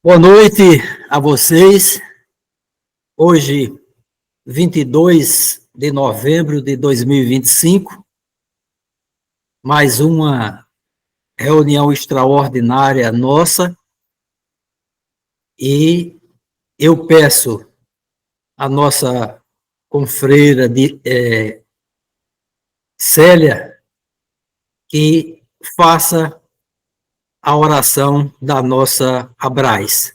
Boa noite a vocês. Hoje, 22 de novembro de 2025, mais uma reunião extraordinária nossa, e eu peço à nossa confreira Célia que faça a oração da nossa Abraz.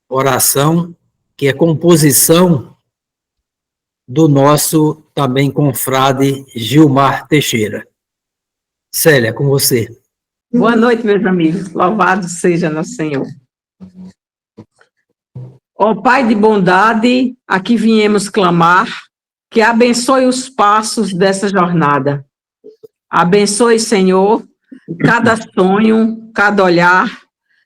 Oração que é composição do nosso também confrade Gilmar Teixeira. Célia, com você. Boa noite, meus amigos. Louvado seja nosso Senhor. Ó Pai de bondade, aqui viemos clamar, que abençoe os passos dessa jornada. Abençoe, Senhor, cada sonho, cada olhar,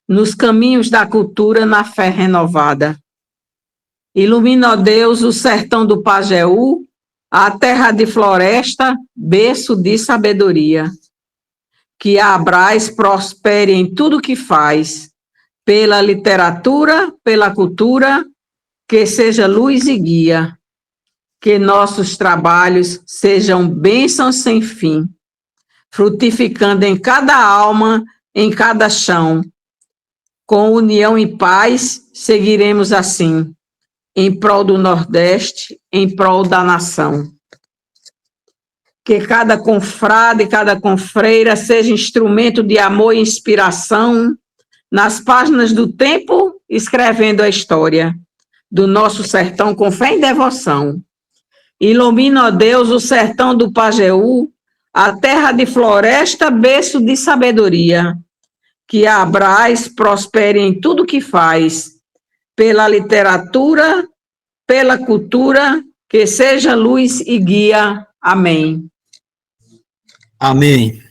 nos caminhos da cultura, na fé renovada. Ilumina, ó Deus, o sertão do Pajeú, a terra de floresta, berço de sabedoria. Que a Abraz prospere em tudo que faz, pela literatura, pela cultura, que seja luz e guia. Que nossos trabalhos sejam bênçãos sem fim, frutificando em cada alma, em cada chão. Com união e paz, seguiremos assim, em prol do Nordeste, em prol da nação. Que cada confrade, cada confreira seja instrumento de amor e inspiração nas páginas do tempo, escrevendo a história do nosso sertão com fé e devoção. Ilumina, ó Deus, o sertão do Pajeú, a terra de floresta, berço de sabedoria. Que a Abraz prospere em tudo que faz, pela literatura, pela cultura, que seja luz e guia. Amém. Amém.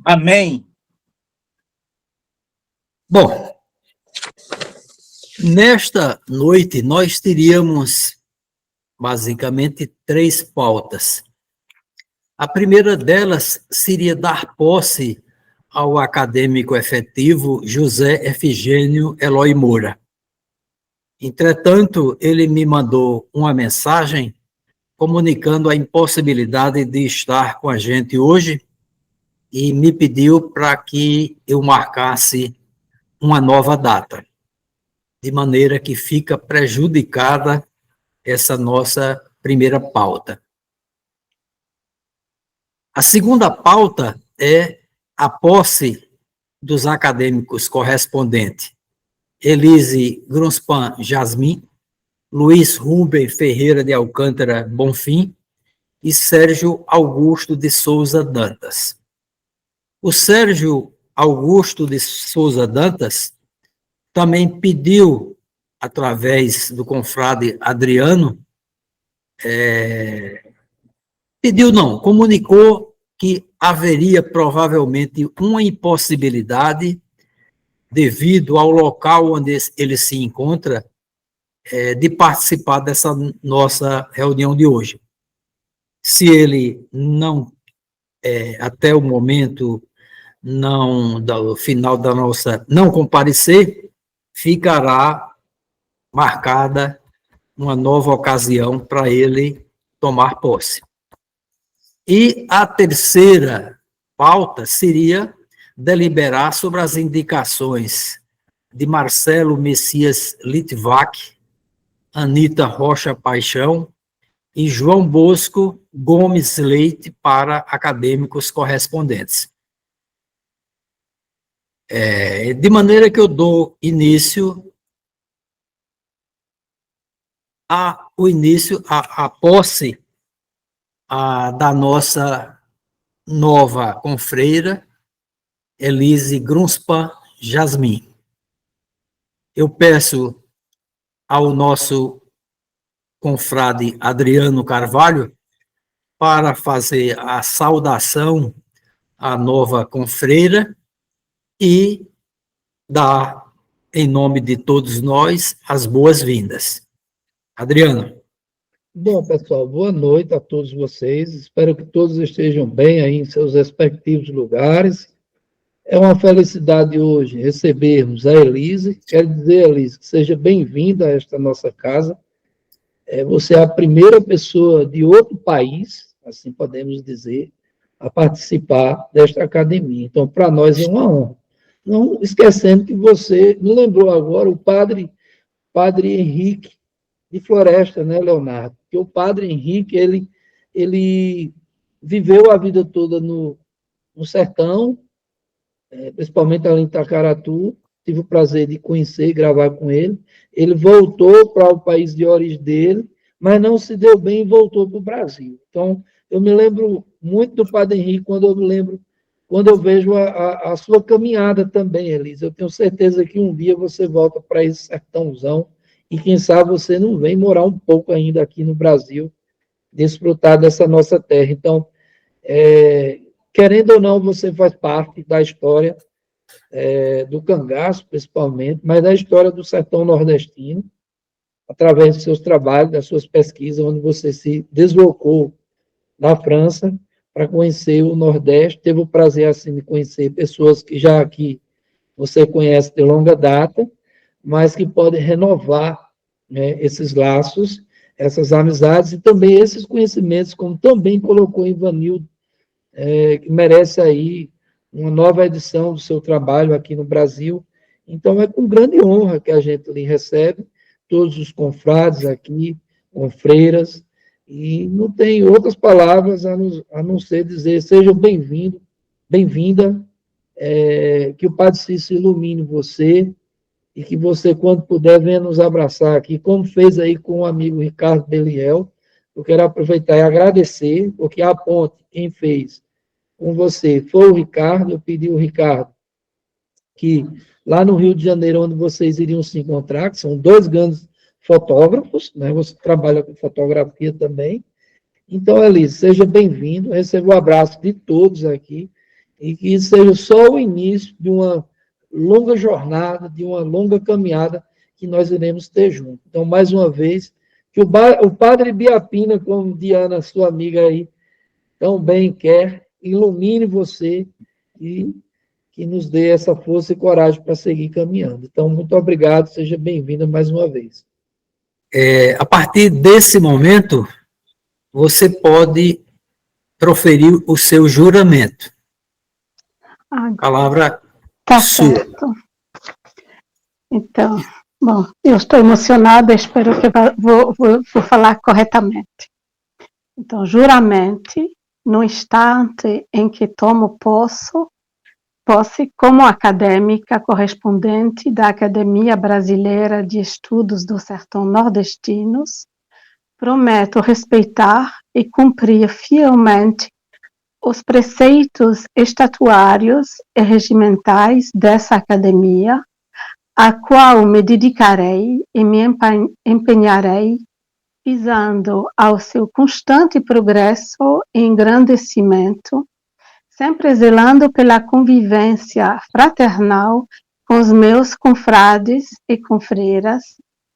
Amém. Bom, nesta noite nós teríamos basicamente 3 pautas. A primeira delas seria dar posse ao acadêmico efetivo José Efigênio Eloy Moura. Entretanto, ele me mandou uma mensagem comunicando a impossibilidade de estar com a gente hoje e me pediu para que eu marcasse uma nova data, de maneira que fica prejudicada essa nossa primeira pauta. A segunda pauta é a posse dos acadêmicos correspondentes Elise Grunspan Jasmin, Luiz Rubem Ferreira de Alcântara Bonfim e Sérgio Augusto de Souza Dantas. O Sérgio Augusto de Souza Dantas também pediu, através do confrade Adriano, comunicou que haveria provavelmente uma impossibilidade, devido ao local onde ele se encontra, de participar dessa nossa reunião de hoje. Se ele não, até o momento, do final da nossa, não comparecer, ficará marcada uma nova ocasião para ele tomar posse. E a terceira pauta seria deliberar sobre as indicações de Marcelo Messias Litvak, Anita Rocha Paixão e João Bosco Gomes Leite para acadêmicos correspondentes. De maneira que eu dou início à posse da nossa nova confreira, Elise Grunspan Jasmin. Eu peço ao nosso confrade Adriano Carvalho para fazer a saudação à nova confreira e dar, em nome de todos nós, as boas-vindas. Adriano. Bom, pessoal, boa noite a todos vocês. Espero que todos estejam bem aí em seus respectivos lugares. É uma felicidade hoje recebermos a Elise. Quero dizer, Elise, que seja bem-vinda a esta nossa casa. Você é a primeira pessoa de outro país, assim podemos dizer, a participar desta academia. Então, para nós é uma honra. Não esquecendo que você me lembrou agora o padre Henrique de Floresta, né, Leonardo? Porque o padre Henrique, ele viveu a vida toda no sertão, principalmente ali em Itacaratu. Tive o prazer de conhecer e gravar com ele. Ele voltou para o país de origem dele, mas não se deu bem e voltou para o Brasil. Então, eu me lembro muito do Padre Henrique quando eu vejo a sua caminhada também, Elisa. Eu tenho certeza que um dia você volta para esse sertãozão e quem sabe você não vem morar um pouco ainda aqui no Brasil, desfrutar dessa nossa terra. Então, querendo ou não, você faz parte da história do cangaço, principalmente, mas da história do sertão nordestino, através dos seus trabalhos, das suas pesquisas, onde você se deslocou na França para conhecer o Nordeste, teve o prazer, assim, de conhecer pessoas que já aqui você conhece de longa data, mas que podem renovar, né, esses laços, essas amizades e também esses conhecimentos, como também colocou Ivanildo, que merece aí uma nova edição do seu trabalho aqui no Brasil. Então, é com grande honra que a gente lhe recebe, todos os confrades aqui, confreiras, e não tem outras palavras a não ser dizer, sejam bem-vindos, bem-vinda, que o Padre Cícero ilumine você, e que você, quando puder, venha nos abraçar aqui, como fez aí com o amigo Ricardo Beliel. Eu quero aproveitar e agradecer, porque a ponte, quem fez com você foi o Ricardo. Eu pedi ao Ricardo que lá no Rio de Janeiro, onde vocês iriam se encontrar, que são dois grandes fotógrafos, né? Você trabalha com fotografia também. Então, Elise, seja bem-vindo, receba o abraço de todos aqui, e que isso seja só o início de uma longa jornada, de uma longa caminhada que nós iremos ter juntos. Então, mais uma vez, que o Padre Biapina, como Diana, sua amiga aí, tão bem quer, ilumine você e que nos dê essa força e coragem para seguir caminhando. Então, muito obrigado, seja bem-vinda mais uma vez. A partir desse momento, você pode proferir o seu juramento. Palavra tá sua. certo. Então, bom, eu estou emocionada, espero que vou falar corretamente. Então, juramente, no instante em que tomo posse como acadêmica correspondente da Academia Brasileira de Estudos do Sertão Nordestinos, prometo respeitar e cumprir fielmente os preceitos estatuários e regimentais dessa academia, a qual me dedicarei e me empenharei, visando ao seu constante progresso e engrandecimento, sempre zelando pela convivência fraternal com os meus confrades e confreiras,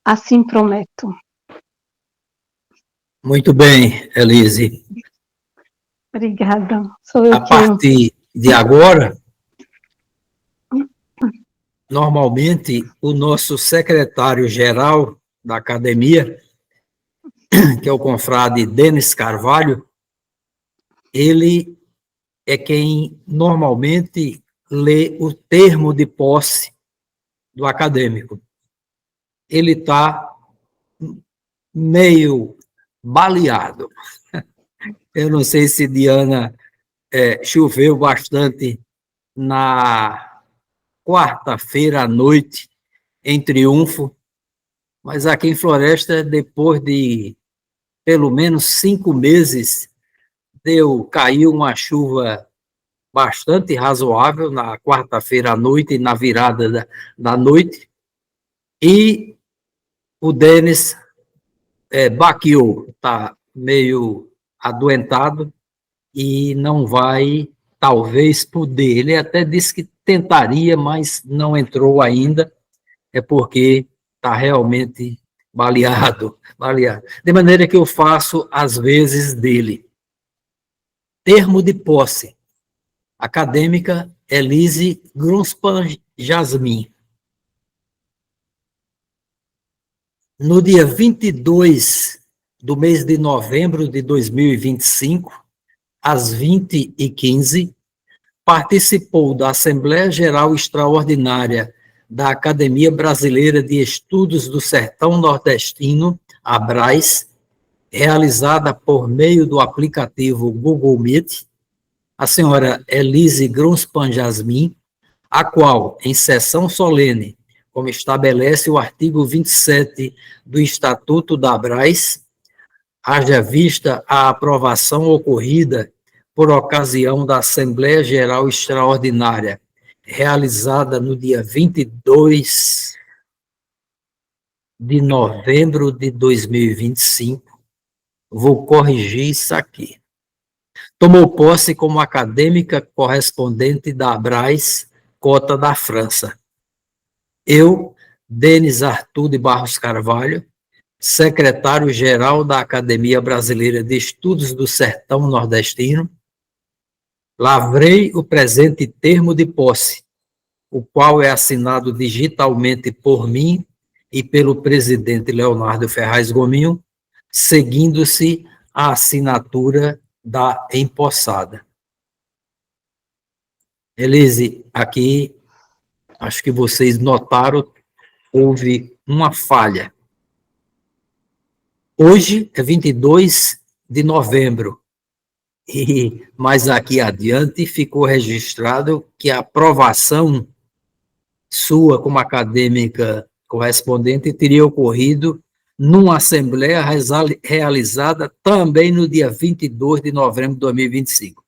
assim prometo. Muito bem, Elise. Obrigada. Sou eu A partir de agora, normalmente, o nosso secretário-geral da academia, que é o confrade Denis Carvalho, ele é quem normalmente lê o termo de posse do acadêmico. Ele está meio baleado. Eu não sei se Diana choveu bastante na quarta-feira à noite, em Triunfo, mas aqui em Floresta, depois de pelo menos 5 meses, caiu uma chuva bastante razoável na quarta-feira à noite e na virada da noite, e o Denis baqueou, está meio adoentado e não vai, talvez, poder. Ele até disse que tentaria, mas não entrou ainda, porque está realmente baleado. De maneira que eu faço as vezes dele. Termo de posse. Acadêmica Elise Grunspan Jasmin. No dia 22 do mês de novembro de 2025, às 20h15, participou da Assembleia Geral Extraordinária da Academia Brasileira de Estudos do Sertão Nordestino, ABRAES, realizada por meio do aplicativo Google Meet, a senhora Elise Grunspan Jasmin, a qual, em sessão solene, como estabelece o artigo 27 do Estatuto da ABRAES, haja vista a aprovação ocorrida por ocasião da Assembleia Geral Extraordinária, realizada no dia 22 de novembro de 2025, vou corrigir isso aqui. Tomou posse como acadêmica correspondente da ABRAES, cota da França. Eu, Denis Arthur de Barros Carvalho, secretário-geral da Academia Brasileira de Estudos do Sertão Nordestino, lavrei o presente termo de posse, o qual é assinado digitalmente por mim e pelo presidente Leonardo Ferraz Gominho, seguindo-se a assinatura da empossada. Elise, aqui, acho que vocês notaram, houve uma falha. Hoje é 22 de novembro, e mais aqui adiante ficou registrado que a aprovação sua como acadêmica correspondente teria ocorrido numa assembleia realizada também no dia 22 de novembro de 2025.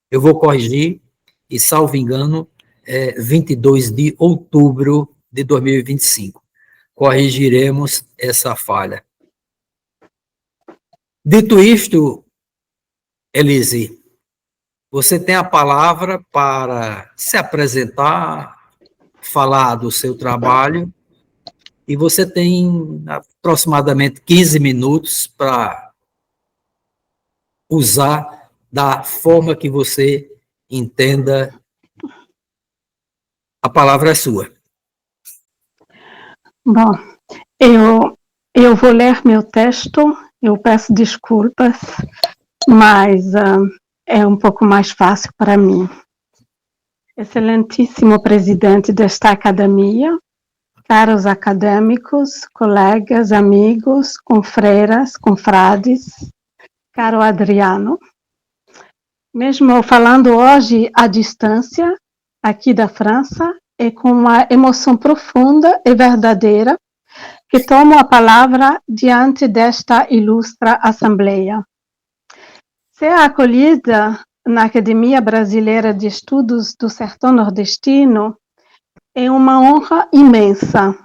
Eu vou corrigir, e salvo engano, 22 de outubro de 2025. Corrigiremos essa falha. Dito isto, Elise, você tem a palavra para se apresentar, falar do seu trabalho, e você tem aproximadamente 15 minutos para usar da forma que você entenda. A palavra é sua. Bom, eu vou ler meu texto, eu peço desculpas, mas é um pouco mais fácil para mim. Excelentíssimo presidente desta academia, caros acadêmicos, colegas, amigos, confreiras, confrades, caro Adriano, mesmo falando hoje à distância, aqui da França, é com uma emoção profunda e verdadeira que tomo a palavra diante desta ilustre Assembleia. Ser acolhida na Academia Brasileira de Estudos do Sertão Nordestino é uma honra imensa,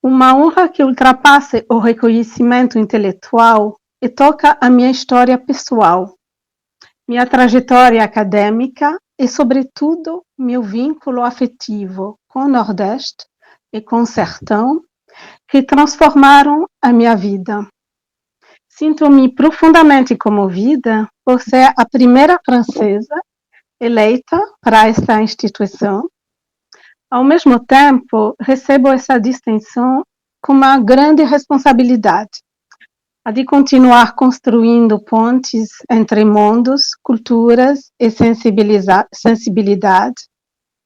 uma honra que ultrapassa o reconhecimento intelectual e toca a minha história pessoal, minha trajetória acadêmica e, sobretudo, meu vínculo afetivo com o Nordeste e com o Sertão, que transformaram a minha vida. Sinto-me profundamente comovida por ser a primeira francesa eleita para essa instituição. Ao mesmo tempo, recebo essa distinção com uma grande responsabilidade, a de continuar construindo pontes entre mundos, culturas e sensibilidade,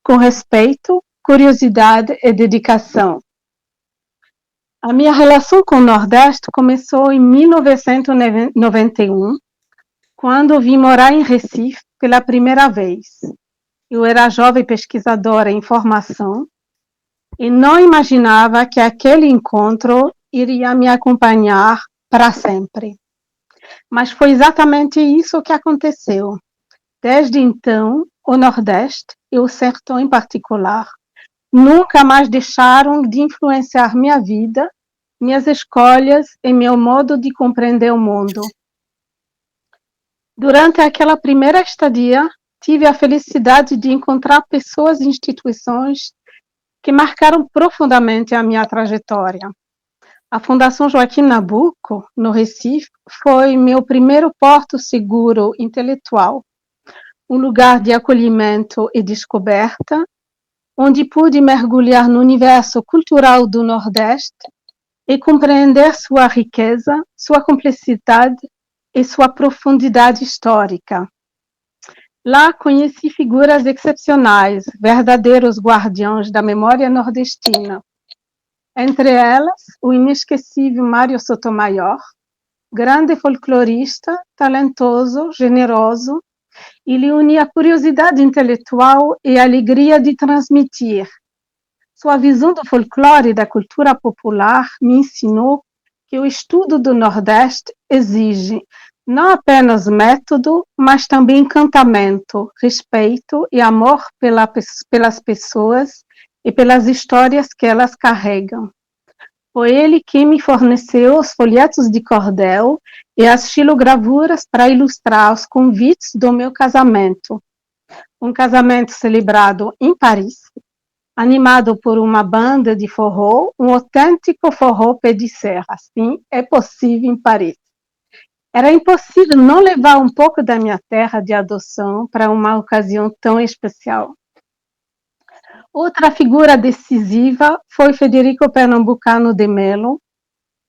com respeito, curiosidade e dedicação. A minha relação com o Nordeste começou em 1991, quando vim morar em Recife pela primeira vez. Eu era jovem pesquisadora em formação e não imaginava que aquele encontro iria me acompanhar para sempre. Mas foi exatamente isso que aconteceu. Desde então, o Nordeste, e o Sertão em particular, nunca mais deixaram de influenciar minha vida, minhas escolhas e meu modo de compreender o mundo. Durante aquela primeira estadia, tive a felicidade de encontrar pessoas e instituições que marcaram profundamente a minha trajetória. A Fundação Joaquim Nabuco, no Recife, foi meu primeiro porto seguro intelectual, um lugar de acolhimento e descoberta, onde pude mergulhar no universo cultural do Nordeste e compreender sua riqueza, sua complexidade e sua profundidade histórica. Lá conheci figuras excepcionais, verdadeiros guardiões da memória nordestina. Entre elas, o inesquecível Mário Sotomayor, grande folclorista, talentoso, generoso, e lhe unia a curiosidade intelectual e a alegria de transmitir. Sua visão do folclore e da cultura popular me ensinou que o estudo do Nordeste exige não apenas método, mas também encantamento, respeito e amor pelas pessoas e pelas histórias que elas carregam. Foi ele quem me forneceu os folhetos de cordel e as xilogravuras para ilustrar os convites do meu casamento. Um casamento celebrado em Paris, animado por uma banda de forró, um autêntico forró pé de serra. Sim, é possível em Paris. Era impossível não levar um pouco da minha terra de adoção para uma ocasião tão especial. Outra figura decisiva foi Federico Pernambucano de Melo,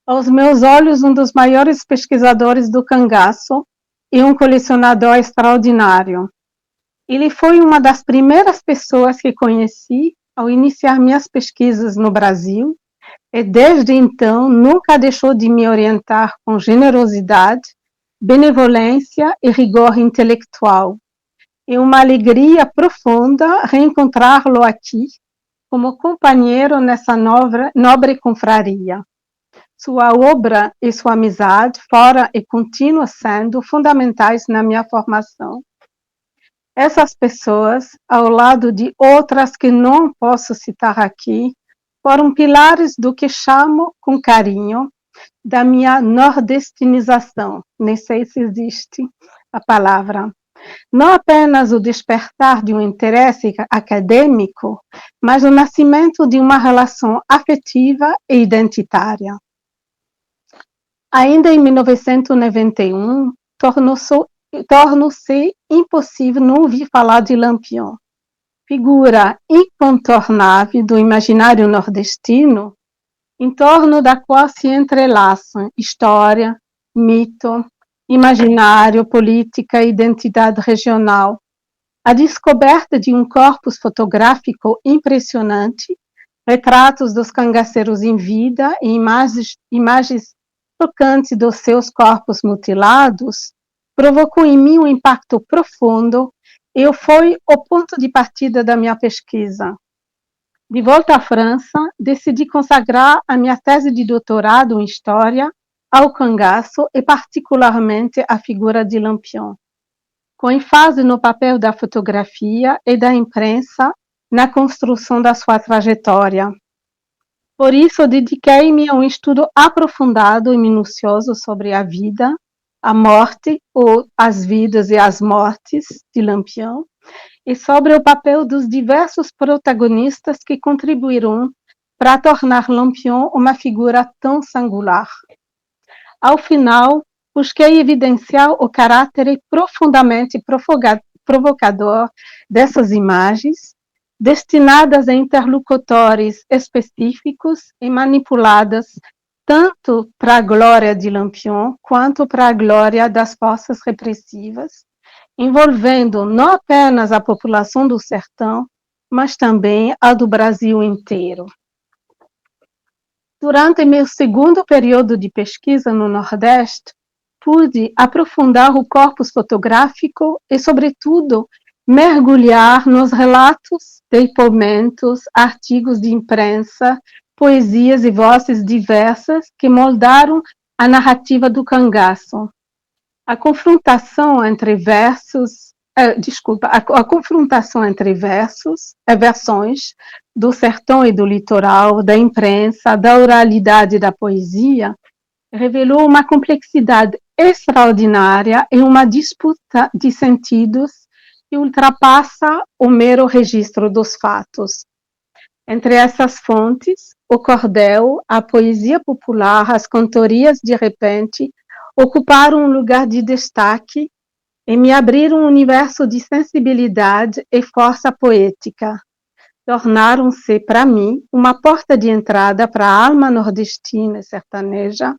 aos meus olhos um dos maiores pesquisadores do cangaço e um colecionador extraordinário. Ele foi uma das primeiras pessoas que conheci ao iniciar minhas pesquisas no Brasil e desde então nunca deixou de me orientar com generosidade, benevolência e rigor intelectual. É uma alegria profunda reencontrá-lo aqui como companheiro nessa nobre confraria. Sua obra e sua amizade foram e continuam sendo fundamentais na minha formação. Essas pessoas, ao lado de outras que não posso citar aqui, foram pilares do que chamo com carinho da minha nordestinização. Nem sei se existe a palavra. Não apenas o despertar de um interesse acadêmico, mas o nascimento de uma relação afetiva e identitária. Ainda em 1991, tornou-se impossível não ouvir falar de Lampião, figura incontornável do imaginário nordestino, em torno da qual se entrelaçam história, mito, imaginário, política e identidade regional. A descoberta de um corpus fotográfico impressionante, retratos dos cangaceiros em vida e imagens tocantes dos seus corpos mutilados, provocou em mim um impacto profundo e foi o ponto de partida da minha pesquisa. De volta à França, decidi consagrar a minha tese de doutorado em História ao cangaço e particularmente à figura de Lampião, com ênfase no papel da fotografia e da imprensa na construção da sua trajetória. Por isso, dediquei-me a um estudo aprofundado e minucioso sobre a vida, a morte, ou as vidas e as mortes de Lampião, e sobre o papel dos diversos protagonistas que contribuíram para tornar Lampião uma figura tão singular. Ao final, busquei evidenciar o caráter profundamente provocador dessas imagens, destinadas a interlocutores específicos e manipuladas tanto para a glória de Lampião quanto para a glória das forças repressivas, envolvendo não apenas a população do sertão, mas também a do Brasil inteiro. Durante meu segundo período de pesquisa no Nordeste, pude aprofundar o corpus fotográfico e, sobretudo, mergulhar nos relatos, depoimentos, artigos de imprensa, poesias e vozes diversas que moldaram a narrativa do cangaço. A confrontação entre versões do sertão e do litoral, da imprensa, da oralidade e da poesia, revelou uma complexidade extraordinária e uma disputa de sentidos que ultrapassa o mero registro dos fatos. Entre essas fontes, o cordel, a poesia popular, as cantorias de repente, ocuparam um lugar de destaque e me abrir um universo de sensibilidade e força poética. Tornaram-se, para mim, uma porta de entrada para a alma nordestina e sertaneja,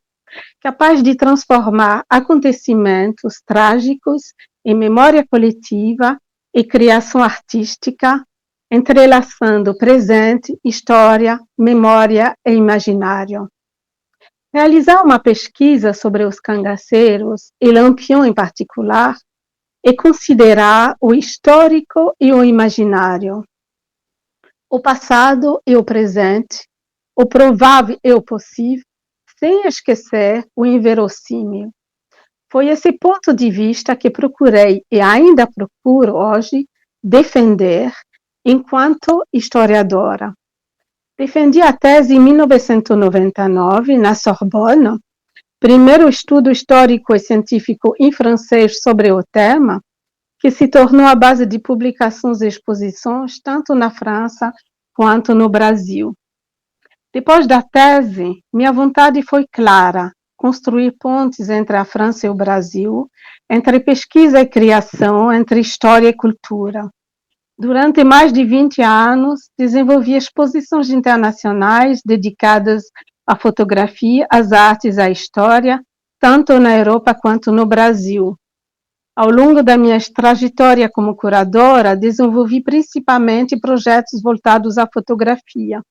capaz de transformar acontecimentos trágicos em memória coletiva e criação artística, entrelaçando presente, história, memória e imaginário. Realizar uma pesquisa sobre os cangaceiros, e Lampião em particular, é considerar o histórico e o imaginário, o passado e o presente, o provável e o possível, sem esquecer o inverossímil. Foi esse ponto de vista que procurei e ainda procuro hoje defender enquanto historiadora. Defendi a tese em 1999 na Sorbonne, primeiro estudo histórico e científico em francês sobre o tema, que se tornou a base de publicações e exposições tanto na França quanto no Brasil. Depois da tese, minha vontade foi clara: construir pontes entre a França e o Brasil, entre pesquisa e criação, entre história e cultura. Durante mais de 20 anos, desenvolvi exposições internacionais dedicadas à fotografia, às artes, à história, tanto na Europa quanto no Brasil. Ao longo da minha trajetória como curadora, desenvolvi principalmente projetos voltados à fotografia,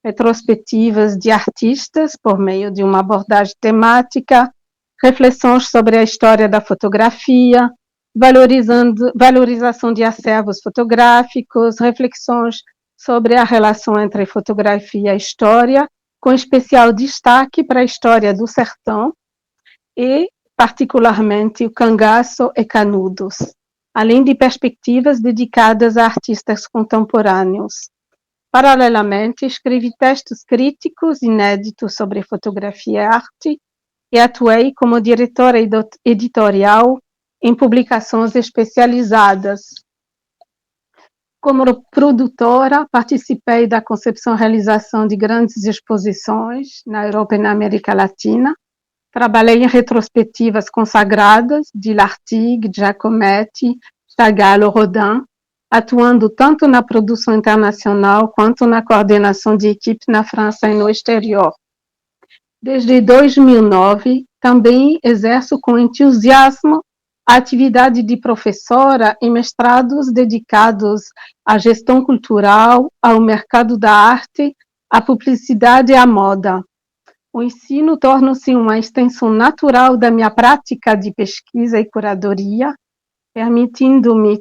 retrospectivas de artistas por meio de uma abordagem temática, reflexões sobre a história da fotografia, valorização de acervos fotográficos, reflexões sobre a relação entre fotografia e história, com especial destaque para a história do sertão e, particularmente, o cangaço e canudos, além de perspectivas dedicadas a artistas contemporâneos. Paralelamente, escrevi textos críticos inéditos sobre fotografia e arte e atuei como diretora editorial em publicações especializadas. Como produtora, participei da concepção e realização de grandes exposições na Europa e na América Latina. Trabalhei em retrospectivas consagradas de Lartigue, Giacometti, Chagall ou Rodin, atuando tanto na produção internacional quanto na coordenação de equipes na França e no exterior. Desde 2009, também exerço com entusiasmo a atividade de professora em mestrados dedicados à gestão cultural, ao mercado da arte, à publicidade e à moda. O ensino torna-se uma extensão natural da minha prática de pesquisa e curadoria, permitindo-me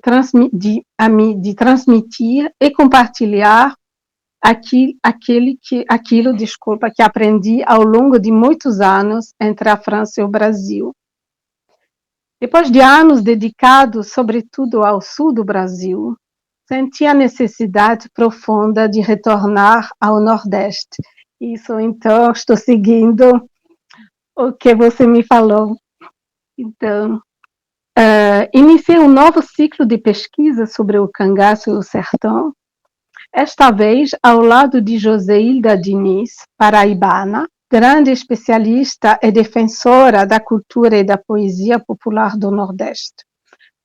transmitir e compartilhar aquilo que aprendi ao longo de muitos anos entre a França e o Brasil. Depois de anos dedicados, sobretudo ao sul do Brasil, senti a necessidade profunda de retornar ao Nordeste. Isso, então, estou seguindo o que você me falou. Então, iniciei um novo ciclo de pesquisa sobre o cangaço e o sertão, esta vez ao lado de Joseilda Diniz, paraibana, grande especialista e defensora da cultura e da poesia popular do Nordeste.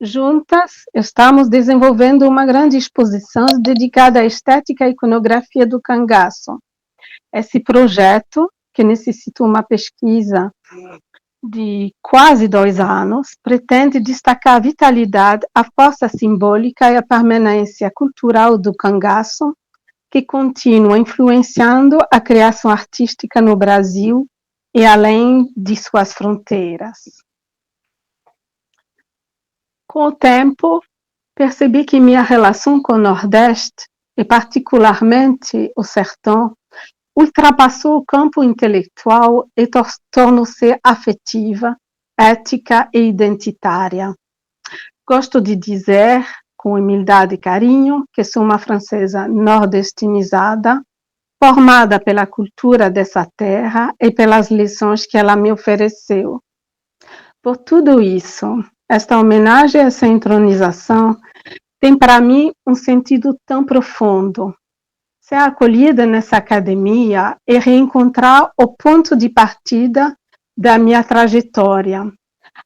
Juntas, estamos desenvolvendo uma grande exposição dedicada à estética e iconografia do cangaço. Esse projeto, que necessita uma pesquisa de quase 2 anos, pretende destacar a vitalidade, a força simbólica e a permanência cultural do cangaço, que continua influenciando a criação artística no Brasil e além de suas fronteiras. Com o tempo, percebi que minha relação com o Nordeste, e particularmente o sertão, ultrapassou o campo intelectual e tornou-se afetiva, ética e identitária. Gosto de dizer, com humildade e carinho, que sou uma francesa nordestinizada, formada pela cultura dessa terra e pelas lições que ela me ofereceu. Por tudo isso, esta homenagem, essa entronização, tem para mim um sentido tão profundo. Ser acolhida nessa academia e reencontrar o ponto de partida da minha trajetória,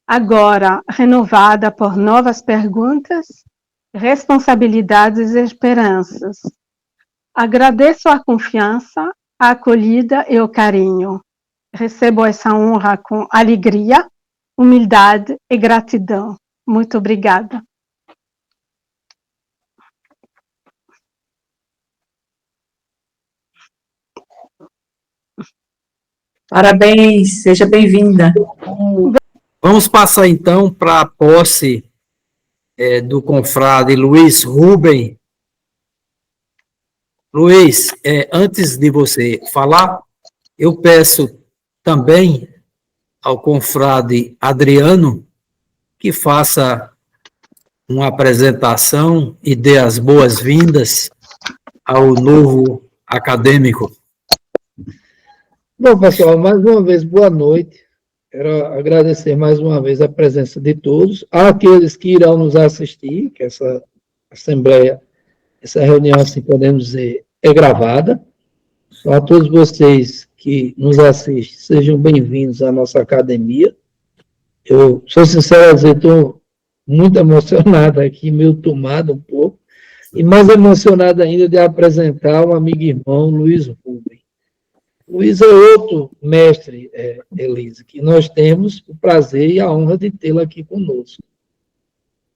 agora renovada por novas perguntas, responsabilidades e esperanças. Agradeço a confiança, a acolhida e o carinho. Recebo essa honra com alegria, humildade e gratidão. Muito obrigada. Parabéns, seja bem-vinda. Vamos passar, então, para a posse do confrade Luiz Rubem. Luiz, antes de você falar, eu peço também ao confrade Adriano que faça uma apresentação e dê as boas-vindas ao novo acadêmico. Bom, pessoal, mais uma vez, boa noite. Quero agradecer mais uma vez a presença de todos, àqueles que irão nos assistir, que essa assembleia, essa reunião, assim podemos dizer, é gravada. Então, a todos vocês que nos assistem, sejam bem-vindos à nossa academia. Eu sou sincero a dizer, estou muito emocionado aqui, meio tomado um pouco, e mais emocionado ainda de apresentar um amigo e irmão, Luiz Rubem. Luiz é outro mestre, Elise, que nós temos o prazer e a honra de tê-lo aqui conosco.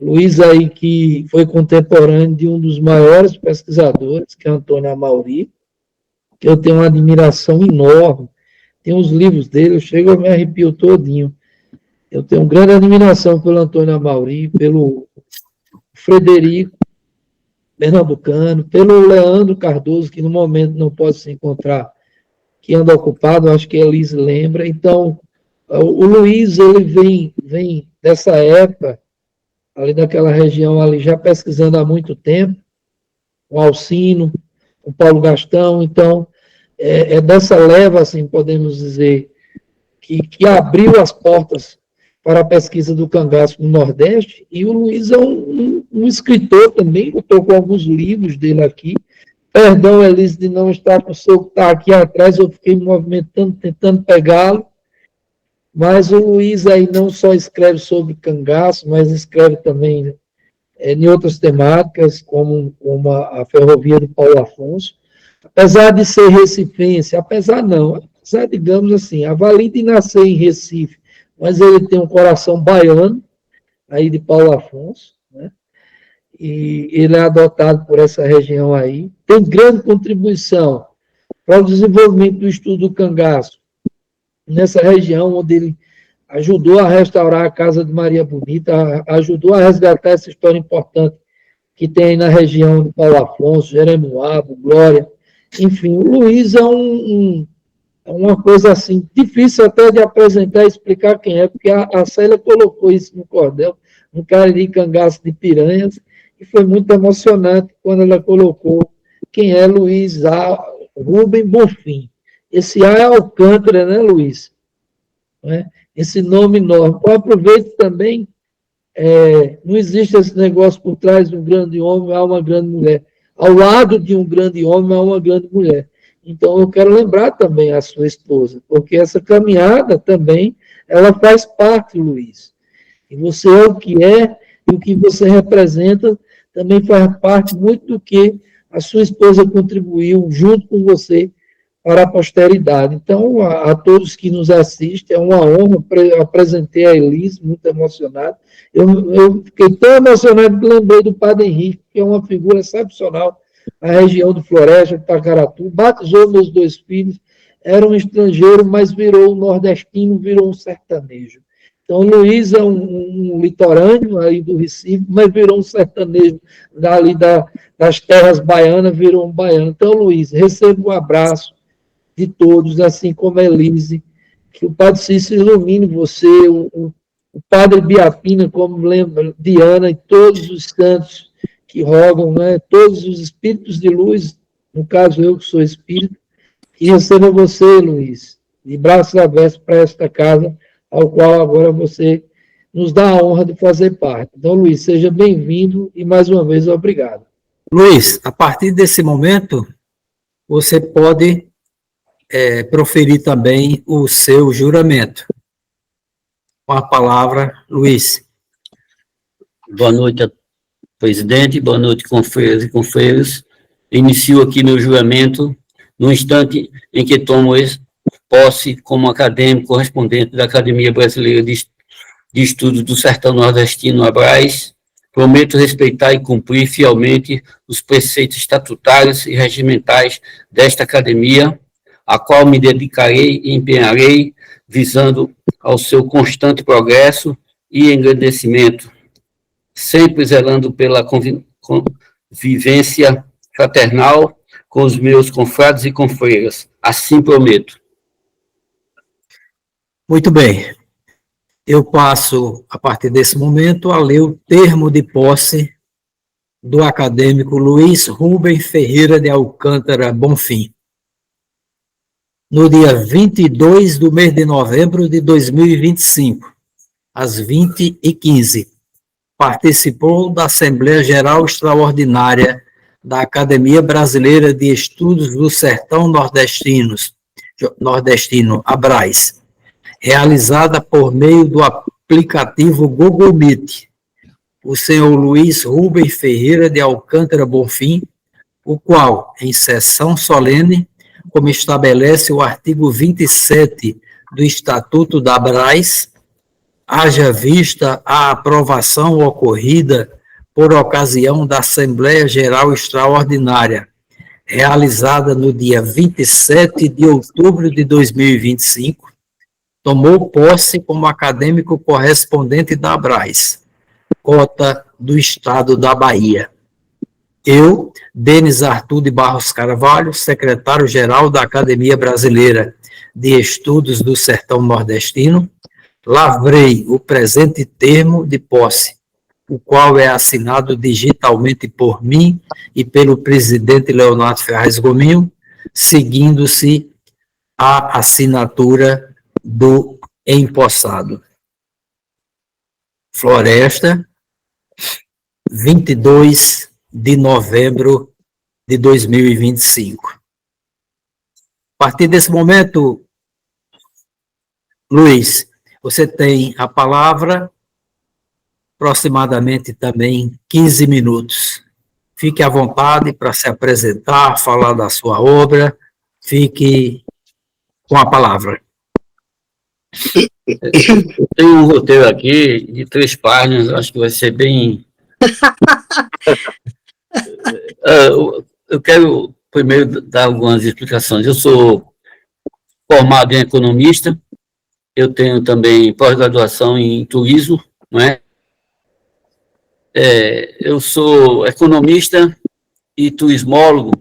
Luiz aí que foi contemporâneo de um dos maiores pesquisadores, que é Antônio Amauri, que eu tenho uma admiração enorme. Tem os livros dele, eu chego a me arrepio todinho. Eu tenho grande admiração pelo Antônio Amauri, pelo Frederico Pernambucano, pelo Leandro Cardoso, que no momento não pode se encontrar, que anda ocupado, acho que a Elise lembra. Então, o Luiz, ele vem dessa época, ali daquela região, ali já pesquisando há muito tempo, o Alcino, o Paulo Gastão. Então, é dessa leva, assim, podemos dizer, que abriu as portas para a pesquisa do cangaço no Nordeste, e o Luiz é um escritor também, eu estou com alguns livros dele aqui. Perdão, Elise, de não estar com o seu que está aqui atrás, eu fiquei me movimentando, tentando pegá-lo, mas o Luiz aí não só escreve sobre cangaço, mas escreve também em outras temáticas, como a ferrovia do Paulo Afonso. Apesar de ser recifense, apesar, digamos assim, avalie de nascer em Recife, mas ele tem um coração baiano, aí de Paulo Afonso, né? E ele é adotado por essa região aí. Tem grande contribuição para o desenvolvimento do estudo do cangaço, nessa região onde ele ajudou a restaurar a Casa de Maria Bonita, ajudou a resgatar essa história importante que tem na região de Paulo Afonso, Jeremoabo, Glória. Enfim, o Luiz é uma coisa assim, difícil até de apresentar e explicar quem é, porque a Célia colocou isso no cordel, no Cariri Cangaço de Piranhas, e foi muito emocionante quando ela colocou quem é Luiz A. Rubem Bonfim. Esse A é Alcântara, né, Luiz? Né? Esse nome enorme. Eu aproveito também, não existe esse negócio por trás de um grande homem, há uma grande mulher. Ao lado de um grande homem, há uma grande mulher. Então, eu quero lembrar também a sua esposa, porque essa caminhada também, ela faz parte, Luiz. E você é o que é, e o que você representa também faz parte muito do que a sua esposa contribuiu junto com você para a posteridade. Então, a todos que nos assistem, é uma honra. Apresentei a Elise, muito emocionado. Eu fiquei tão emocionado que lembrei do Padre Henrique, que é uma figura excepcional na região do Floresta, de Tacaratu. Batizou meus 2 filhos, era um estrangeiro, mas virou um nordestino, virou um sertanejo. Então, o Luiz é um litorâneo aí do Recife, mas virou um sertanejo dali das terras baianas, virou um baiano. Então, Luiz, receba um abraço de todos, assim como a Elise, que o Padre Cícero ilumine você, o Padre Biapina, como lembra, Diana e todos os santos que rogam, né, todos os espíritos de luz, no caso eu que sou espírito, e receba você, Luiz, de braços abertos para esta casa, ao qual agora você nos dá a honra de fazer parte. Então, Luiz, seja bem-vindo e mais uma vez obrigado. Luiz, a partir desse momento, você pode proferir também o seu juramento. Com a palavra, Luiz. Boa noite, presidente. Boa noite, confreiras e confreiros. Inicio aqui meu juramento no instante em que tomo posse como acadêmico correspondente da Academia Brasileira de Estudos do Sertão Nordestino, ABRAES. Prometo respeitar e cumprir fielmente os preceitos estatutários e regimentais desta academia, a qual me dedicarei e empenharei, visando ao seu constante progresso e engrandecimento, sempre zelando pela convivência fraternal com os meus confrades e confreiras. Assim prometo. Muito bem. Eu passo, a partir desse momento, a ler o termo de posse do acadêmico Luiz Rubens Ferreira de Alcântara Bonfim. No dia 22 do mês de novembro de 2025, às 20h15, participou da Assembleia Geral Extraordinária da Academia Brasileira de Estudos do Sertão Nordestino, ABRAES, realizada por meio do aplicativo Google Meet, o senhor Luiz Rubens Ferreira de Alcântara Bonfim, o qual, em sessão solene, como estabelece o artigo 27 do Estatuto da ABRAES, haja vista a aprovação ocorrida por ocasião da Assembleia Geral Extraordinária, realizada no dia 27 de outubro de 2025, tomou posse como acadêmico correspondente da ABRAES, cota do Estado da Bahia. Eu, Denis Arthur de Barros Carvalho, secretário-geral da Academia Brasileira de Estudos do Sertão Nordestino, lavrei o presente termo de posse, o qual é assinado digitalmente por mim e pelo presidente Leonardo Ferraz Gominho, seguindo-se a assinatura do empossado. Floresta, 22 de novembro de 2025. A partir desse momento, Luiz, você tem a palavra, aproximadamente também 15 minutos. Fique à vontade para se apresentar, falar da sua obra, fique com a palavra. Eu tenho um roteiro aqui de 3 páginas, acho que vai ser bem... Eu quero primeiro dar algumas explicações. Eu sou formado em economista, eu tenho também pós-graduação em turismo, não é? Eu sou economista e turismólogo,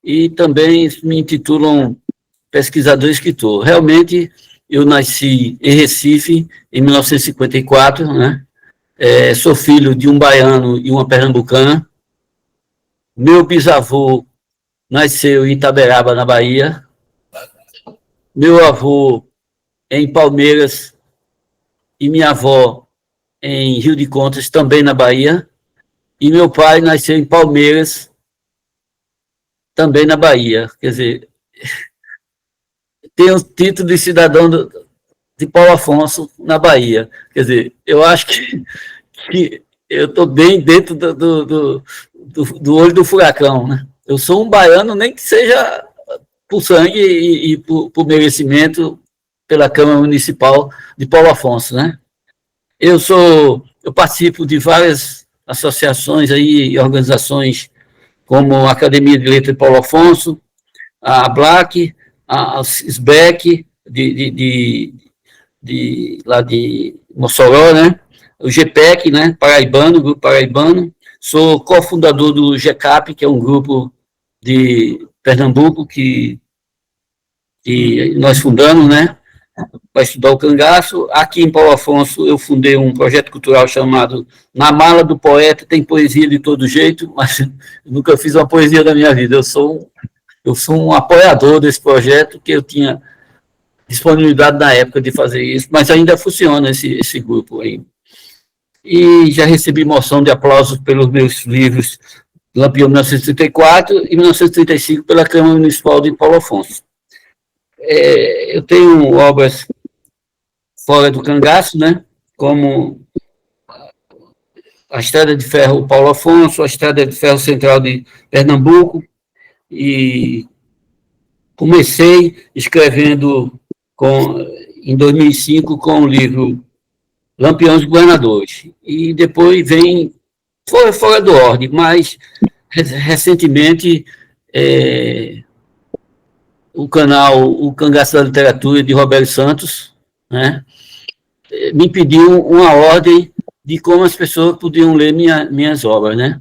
e também me intitulam pesquisador e escritor. Realmente, eu nasci em Recife, em 1954, né? Sou filho de um baiano e uma pernambucana. Meu bisavô nasceu em Itaberaba, na Bahia. Meu avô em Palmeiras e minha avó em Rio de Contas, também na Bahia. E meu pai nasceu em Palmeiras, também na Bahia. Quer dizer, tem o título de cidadão de Paulo Afonso, na Bahia. Quer dizer, eu acho que eu estou bem dentro do olho do furacão, né? Eu sou um baiano, nem que seja por sangue e por merecimento pela Câmara Municipal de Paulo Afonso, né? Eu participo de várias associações aí, e organizações, como a Academia de Letras de Paulo Afonso, a ABLAC, a SBEC, lá de Mossoró, né? O GPEC, né? Paraibano, Grupo Paraibano. Sou cofundador do GECAP, que é um grupo de Pernambuco que nós fundamos, né? Para estudar o cangaço. Aqui em Paulo Afonso, eu fundei um projeto cultural chamado Na Mala do Poeta, tem poesia de todo jeito, mas eu nunca fiz uma poesia da minha vida. Eu sou um apoiador desse projeto, que eu tinha disponibilidade na época de fazer isso, mas ainda funciona esse grupo aí. E já recebi moção de aplausos pelos meus livros Lampião 1934 e 1935 pela Câmara Municipal de Paulo Afonso. Eu tenho obras fora do cangaço, né? Como a Estrada de Ferro Paulo Afonso, a Estrada de Ferro Central de Pernambuco, e comecei escrevendo em 2005 com o livro Lampiões dos Governadores, e depois foi fora do ordem, mas recentemente o canal O Cangaço da Literatura de Roberto Santos, né, me pediu uma ordem de como as pessoas podiam ler minhas obras, né?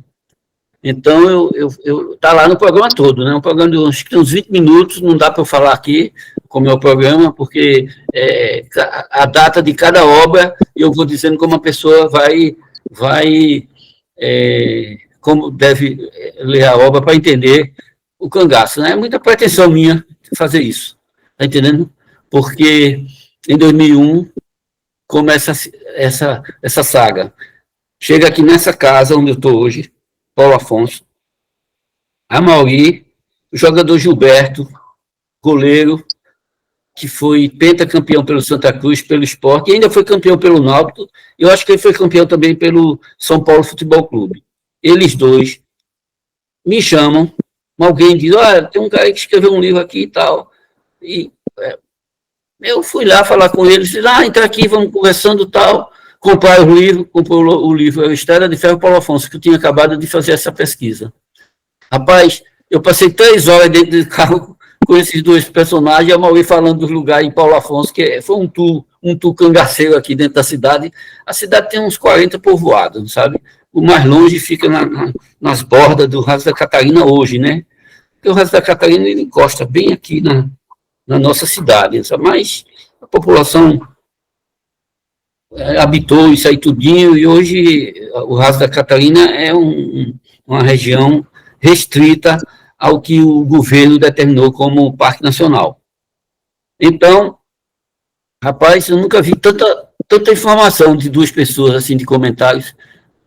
Então, tá lá no programa todo, né? Um programa de uns 20 minutos, não dá para eu falar aqui como é o programa, porque a data de cada obra, eu vou dizendo como a pessoa como deve ler a obra para entender o cangaço, né? É muita pretensão minha fazer isso, tá entendendo? Porque em 2001 começa essa saga. Chega aqui nessa casa onde eu estou hoje, Paulo Afonso, Amauri, o jogador Gilberto, goleiro, que foi pentacampeão pelo Santa Cruz, pelo Sport, e ainda foi campeão pelo Náutico, e eu acho que ele foi campeão também pelo São Paulo Futebol Clube. Eles dois me chamam, alguém diz, olha, tem um cara que escreveu um livro aqui e tal, e eu fui lá falar com eles, disse, entra aqui, vamos conversando e tal, comprou o livro, a Estrada de Ferro Paulo Afonso, que eu tinha acabado de fazer essa pesquisa. Rapaz, eu passei 3 horas dentro do carro com esses dois personagens, a Mauri falando dos lugares em Paulo Afonso, que foi um tour cangaceiro aqui dentro da cidade. A cidade tem uns 40 povoados, sabe? O mais longe fica nas bordas do Raso da Catarina hoje, né? Porque o Raso da Catarina ele encosta bem aqui na nossa cidade, sabe? Mas a população habitou isso aí tudinho, e hoje o Raso da Catarina é uma região restrita ao que o governo determinou como Parque Nacional. Então, rapaz, eu nunca vi tanta informação de 2 pessoas, assim, de comentários.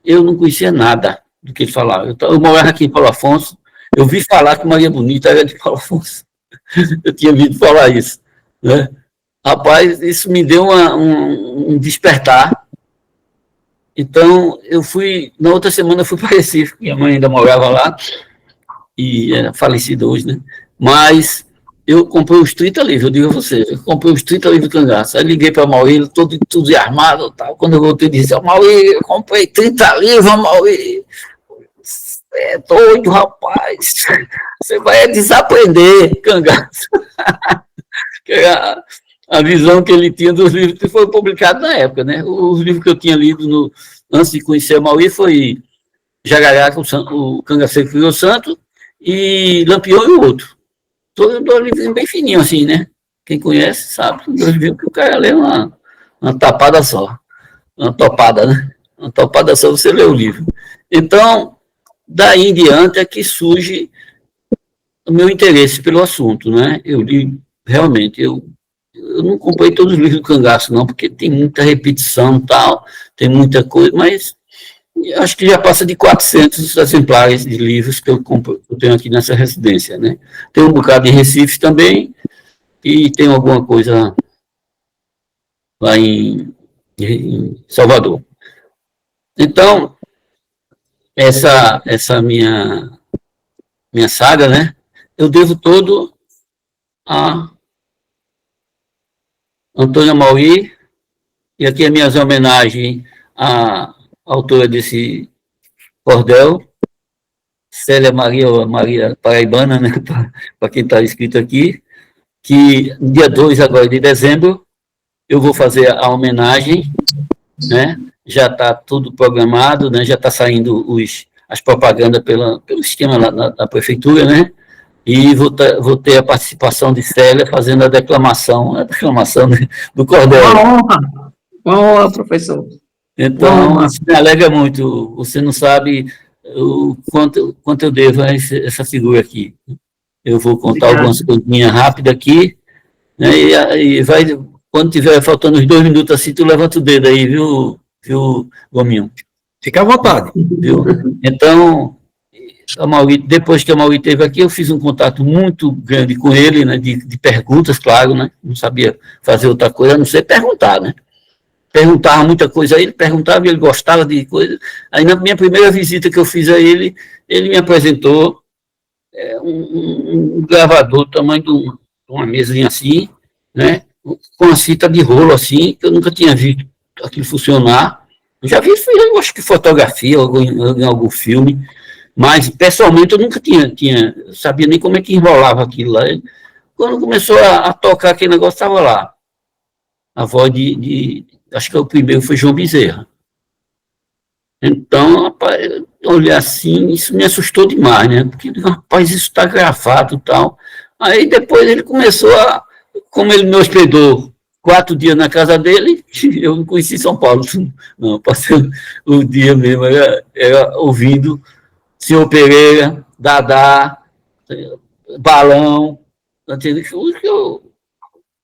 Eu não conhecia nada do que ele falava. Eu morava aqui em Paulo Afonso, eu vi falar que Maria Bonita era de Paulo Afonso. Eu tinha ouvido falar isso, né? Rapaz, isso me deu um despertar. Então, na outra semana eu fui para Recife, minha mãe ainda morava lá, e era falecida hoje, né? Mas eu comprei os 30 livros, eu digo a você, eu comprei os 30 livros do cangaço. Aí liguei para o Mauri, todo entusiasmado, tal. Quando eu voltei, disse, Mauri, eu comprei 30 livros, Mauri. Você é doido, rapaz. Você vai desaprender, cangaço. A visão que ele tinha dos livros que foram publicados na época, né? Os livros que eu tinha lido antes de conhecer o Mauri foi Jararaca, o Cangaceiro Criou Santo, e Lampião e o outro. Todos 2 livros bem fininhos, assim, né? Quem conhece sabe, 2 livros que o cara lê uma tapada só. Uma topada, né? Uma topada só você lê o livro. Então, daí em diante é que surge o meu interesse pelo assunto, né? Eu li, realmente, eu não comprei todos os livros do cangaço, não, porque tem muita repetição e tal, tem muita coisa, mas eu acho que já passa de 400 exemplares de livros que eu tenho aqui nessa residência, né? Tem um bocado em Recife também, e tem alguma coisa lá em Salvador. Então, essa minha saga, né? Eu devo todo a Antônia Mauri, e aqui a minha homenagem à autora desse cordel, Célia Maria Paraibana, né, para quem está escrito aqui, que no dia 2 agora de dezembro eu vou fazer a homenagem, né, já está tudo programado, né, já está saindo as propagandas pelo esquema da prefeitura, né, e vou ter a participação de Célia fazendo a declamação né, do cordel. Uma honra, professor. Então, isso me alegra muito. Você não sabe o quanto eu devo a essa figura aqui. Eu vou contar algumas coisinhas rápidas aqui, né, e quando tiver faltando uns 2 minutos assim, tu levanta o dedo aí, viu Gominho? Fica à vontade. Viu? Então, depois que a Mauri esteve aqui, eu fiz um contato muito grande com ele, né, de perguntas, claro, né, não sabia fazer outra coisa, a não ser perguntar, né. perguntava muita coisa a ele, perguntava e ele gostava de coisa. Aí, na minha primeira visita que eu fiz a ele, ele me apresentou um gravador do tamanho de uma mesinha assim, né, com uma fita de rolo assim, que eu nunca tinha visto aquilo funcionar. Eu já vi, eu acho que fotografia, em algum filme, mas pessoalmente eu nunca sabia nem como é que enrolava aquilo lá. Quando começou a tocar aquele negócio, estava lá. A voz acho que o primeiro foi João Bezerra. Então, rapaz, eu olhei assim, isso me assustou demais, né? Porque, rapaz, isso está gravado e tal. Aí depois ele começou como ele me hospedou 4 dias na casa dele, eu não conheci São Paulo, não, passei o dia mesmo, era ouvindo Senhor Pereira, Dadá, Balão,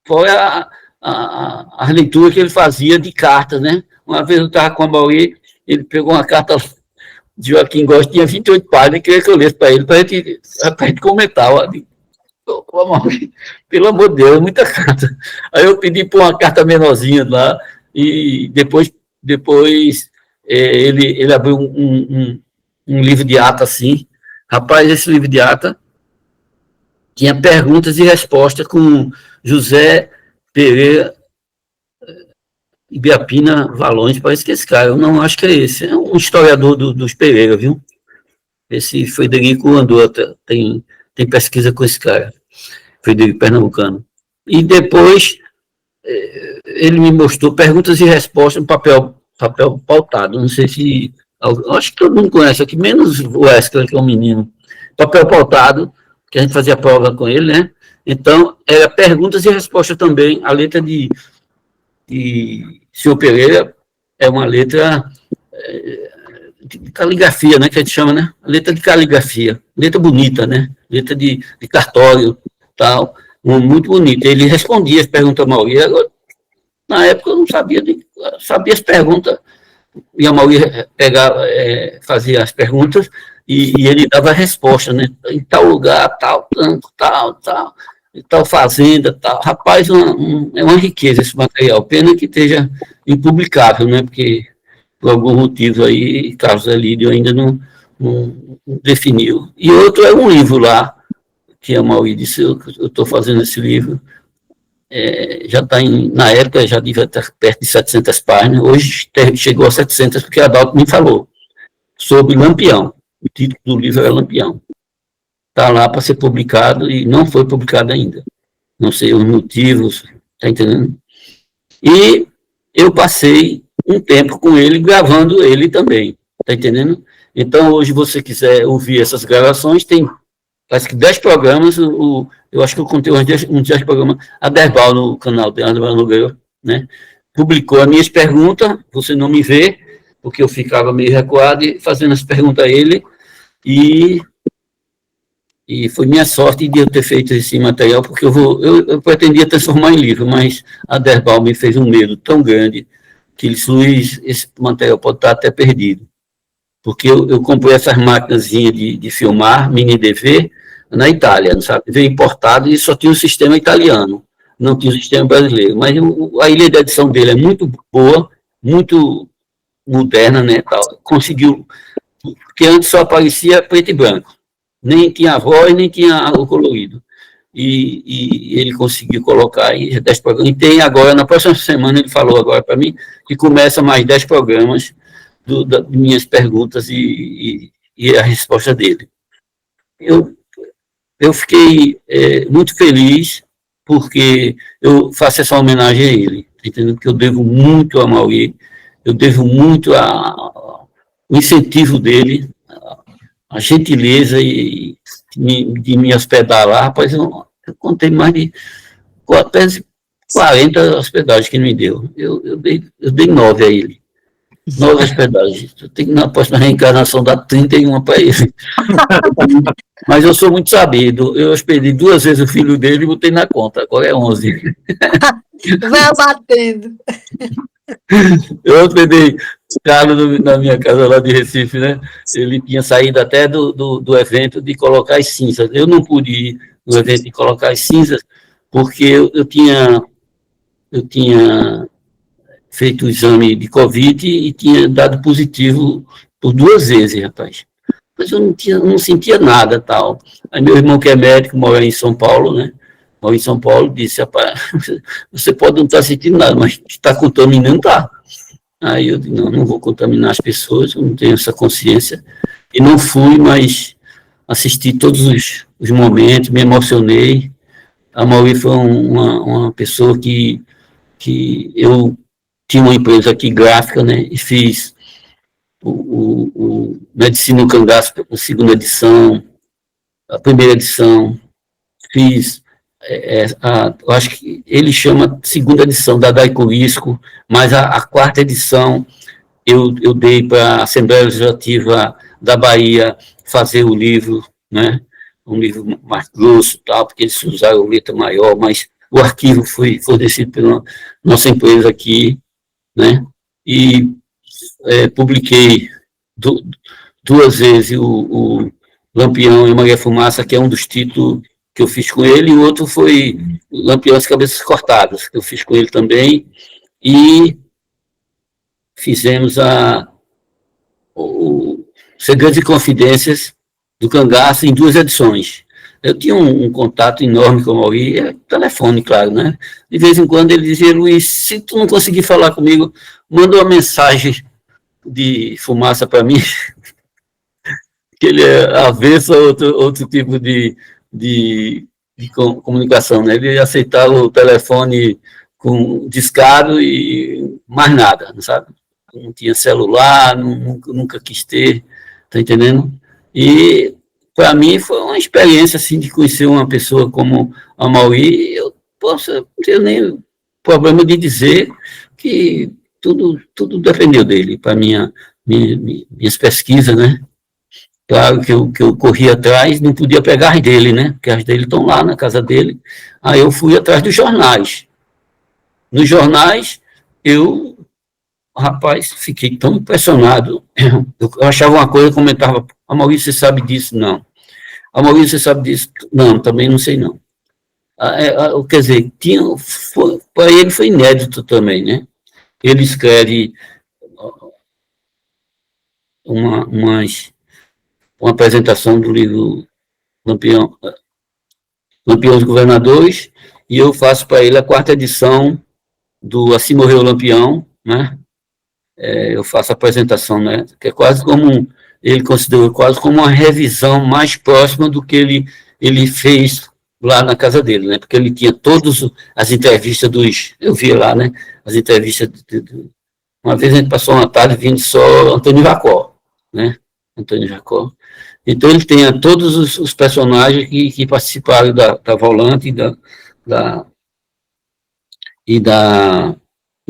foi a leitura que ele fazia de cartas, né? Uma vez eu estava com a Mauri, ele pegou uma carta de Joaquim Góes, tinha 28 páginas, e queria que eu lesse para ele, para a gente comentar. Pelo amor de Deus, muita carta. Aí eu pedi por uma carta menorzinha lá, e depois ele abriu um livro de ata assim. Rapaz, esse livro de ata tinha perguntas e respostas com José Pereira Ibiapina Valões, parece que esse cara, eu não acho que é esse, é um historiador dos Pereira, viu? Esse Frederico andou, tem pesquisa com esse cara, Frederico Pernambucano. E depois ele me mostrou perguntas e respostas no papel pautado, não sei se, acho que todo mundo conhece aqui, menos o Wesley, que é um menino, papel pautado, que a gente fazia prova com ele, né? Então, era perguntas e respostas também, a letra de Senhor Pereira é uma letra de caligrafia, né, que a gente chama, né? Letra de caligrafia, letra bonita, né? Letra de cartório, tal, muito bonita. Ele respondia as perguntas a Mauri. Na época eu não sabia as perguntas, e a Mauri fazia as perguntas e ele dava a resposta, né? Em tal lugar, tal tanto, tal fazenda, tal. Rapaz, é uma riqueza esse material. Pena que esteja impublicável, né? Porque, por algum motivo aí, Carlos Elídio ainda não definiu. E outro é um livro lá, que a Mauri disse, eu estou fazendo esse livro, já está na época, já devia estar perto de 700 páginas, hoje chegou a 700, porque a Adalto me falou, sobre Lampião. O título do livro era Lampião. Está lá para ser publicado e não foi publicado ainda. Não sei os motivos, está entendendo? E eu passei um tempo com ele, gravando ele também, está entendendo? Então, hoje, você quiser ouvir essas gravações, tem, parece que 10 programas, eu acho que eu contei uns 10 programas, a Derbal no canal de André Nogueira, né? Publicou as minhas perguntas, você não me vê, porque eu ficava meio recuado e fazendo as perguntas a ele, e foi minha sorte de eu ter feito esse material, porque eu pretendia transformar em livro, mas a Derbal me fez um medo tão grande que ele disse, Luiz, esse material pode estar até perdido. Porque eu comprei essas máquinas de filmar, mini DV, na Itália, sabe? Veio importado e só tinha um sistema italiano, não tinha um sistema brasileiro. Mas a ilha de edição dele é muito boa, muito moderna, né? Tal. Conseguiu, porque antes só aparecia preto e branco. Nem tinha a voz, nem tinha o colorido. E ele conseguiu colocar aí 10 programas. E tem agora, na próxima semana, ele falou agora para mim, que começa mais 10 programas das minhas perguntas e a resposta dele. Eu fiquei muito feliz, porque eu faço essa homenagem a ele, entendendo que eu devo muito a Mauri, eu devo muito ao incentivo dele, a gentileza de me hospedar lá. Rapaz, eu contei mais de 40 hospedagens que ele me deu. Eu dei 9 a ele. 9 hospedagens. Eu tenho que, na próxima reencarnação, dar 31 para ele. Mas eu sou muito sabido. Eu hospedei 2 vezes o filho dele e botei na conta. Agora é 11. Vai abatendo. Eu hospedei Carlos na minha casa lá de Recife, né? Ele tinha saído até do evento de colocar as cinzas. Eu não pude ir no evento de colocar as cinzas, porque eu tinha feito o exame de Covid e tinha dado positivo por 2 vezes, rapaz. Mas eu não sentia nada, tal. Aí meu irmão, que é médico, mora em São Paulo, né? Mora em São Paulo, disse, rapaz, você pode não estar sentindo nada, mas está contaminando, tá. Aí eu disse, não vou contaminar as pessoas, eu não tenho essa consciência. E não fui, mas assisti todos os momentos, me emocionei. A Mauri foi uma pessoa que eu tinha uma empresa aqui gráfica, né, e fiz o Medicina no Cangaço, a 2ª edição, a 1ª edição, fiz, eu acho que ele chama 2ª edição da Daicorisco, mas a 4ª edição eu dei para a Assembleia Legislativa da Bahia fazer o livro, né, um livro mais grosso, tal, porque eles usaram letra maior, mas o arquivo foi fornecido pela nossa empresa aqui, né, e publiquei 2 vezes o Lampião e Maria Fumaça, que é um dos títulos que eu fiz com ele, e o outro foi Lampião e as Cabeças Cortadas, que eu fiz com ele também, e fizemos o Segredos e Confidências do Cangaço em 2 edições. Eu tinha um contato enorme com o Mauri, telefone, claro, né? De vez em quando ele dizia, Luiz, se tu não conseguir falar comigo, manda uma mensagem de fumaça para mim, que ele é avesso a outro tipo de comunicação, né? Ele aceitava o telefone com descaro e mais nada, sabe? Não tinha celular, nunca quis ter, tá entendendo? E para mim foi uma experiência assim de conhecer uma pessoa como a Mauri. Eu não tenho nem problema de dizer que tudo dependeu dele para minhas pesquisas, né? Claro que eu corri atrás, não podia pegar as dele, né? Porque as dele estão lá na casa dele. Aí eu fui atrás dos jornais. Nos jornais, rapaz, fiquei tão impressionado. Eu achava uma coisa, comentava, a Maurício, você sabe disso? Não. A Maurício, você sabe disso? Não, também não sei não. Quer dizer, para ele foi inédito também, né? Ele escreve uma apresentação do livro Lampião dos Governadores, e eu faço para ele a 4ª edição do Assim Morreu o Lampião, né? Eu faço a apresentação, né? Que é quase como, ele considerou quase como uma revisão mais próxima do que ele fez lá na casa dele, né? Porque ele tinha todas as entrevistas eu via lá, né? As entrevistas, uma vez a gente passou uma tarde vindo só Antônio Jacó, né? Antônio Jacó. Então ele tinha todos os personagens que participaram da Volante e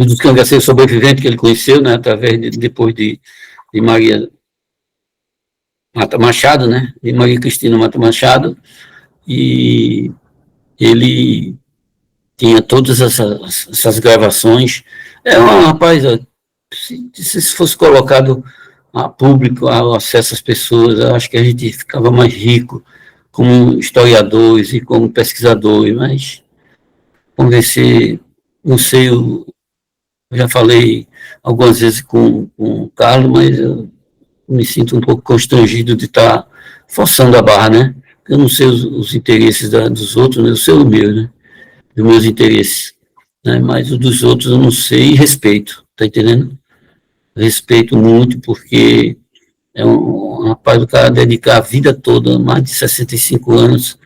dos cangaceiros sobreviventes que ele conheceu, né, depois de Maria Mata Machado, né, de Maria Cristina Mata Machado, e ele tinha todas essas gravações. Rapaz, se fosse colocado a público, ao acesso às pessoas, eu acho que a gente ficava mais rico como historiadores e como pesquisadores, mas convencer, não sei, eu já falei algumas vezes com o Carlos, mas eu me sinto um pouco constrangido de estar forçando a barra, né? Eu não sei os interesses dos outros, né? Eu sei o meu, né? Os meus interesses, né? Mas os dos outros eu não sei e respeito, tá entendendo? Respeito muito, porque é um rapaz, o cara dedicar a vida toda, mais de 65 anos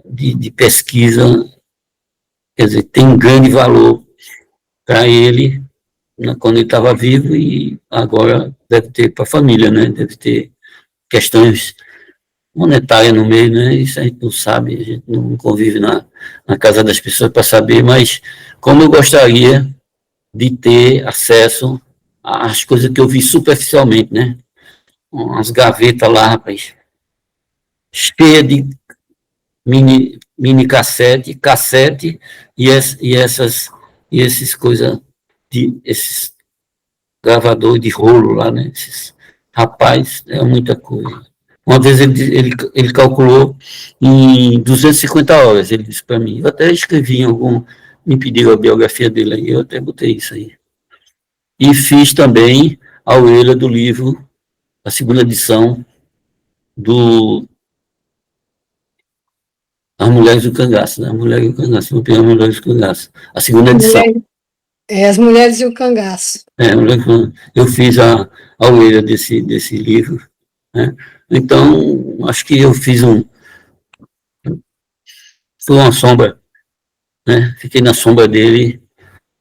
de pesquisa, quer dizer, tem um grande valor para ele, quando ele estava vivo, e agora deve ter para a família, né? Deve ter questões monetárias no meio, né? Isso a gente não sabe, a gente não convive na casa das pessoas para saber, mas como eu gostaria de ter acesso às coisas que eu vi superficialmente, né? Umas gavetas lá, rapaz, cheia de mini cassete e esses coisas, esses gravadores de rolo lá, né? Rapaz, é muita coisa. Uma vez ele calculou em 250 horas, ele disse para mim. Eu até escrevi me pediu a biografia dele aí, eu até botei isso aí. e fiz também a orelha do livro, a segunda edição As Mulheres do Cangaço, né? As Mulheres do Cangaço, não tem As Mulheres do Cangaço. A segunda edição. As Mulheres e o Cangaço. Eu fiz a orelha desse livro, né? Então, acho que eu fiz foi uma sombra, né? Fiquei na sombra dele.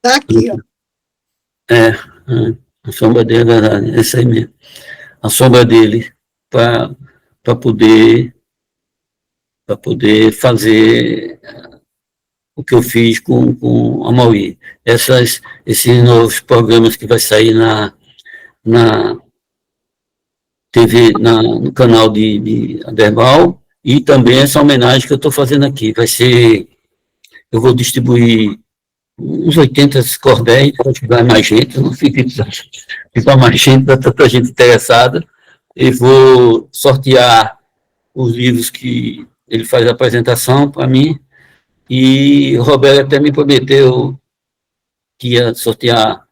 Tá aqui, ó. A sombra dele, é verdade, é isso aí mesmo. A sombra dele para poder fazer o que eu fiz com a Maui. Esses novos programas que vai sair na TV, no canal de Aderbal, e também essa homenagem que eu estou fazendo aqui. Eu vou distribuir uns 80 cordéis, pode dar mais gente, não fica mais gente, dá tanta gente interessada, e vou sortear os livros que ele faz a apresentação para mim, e o Roberto até me prometeu que ia sortear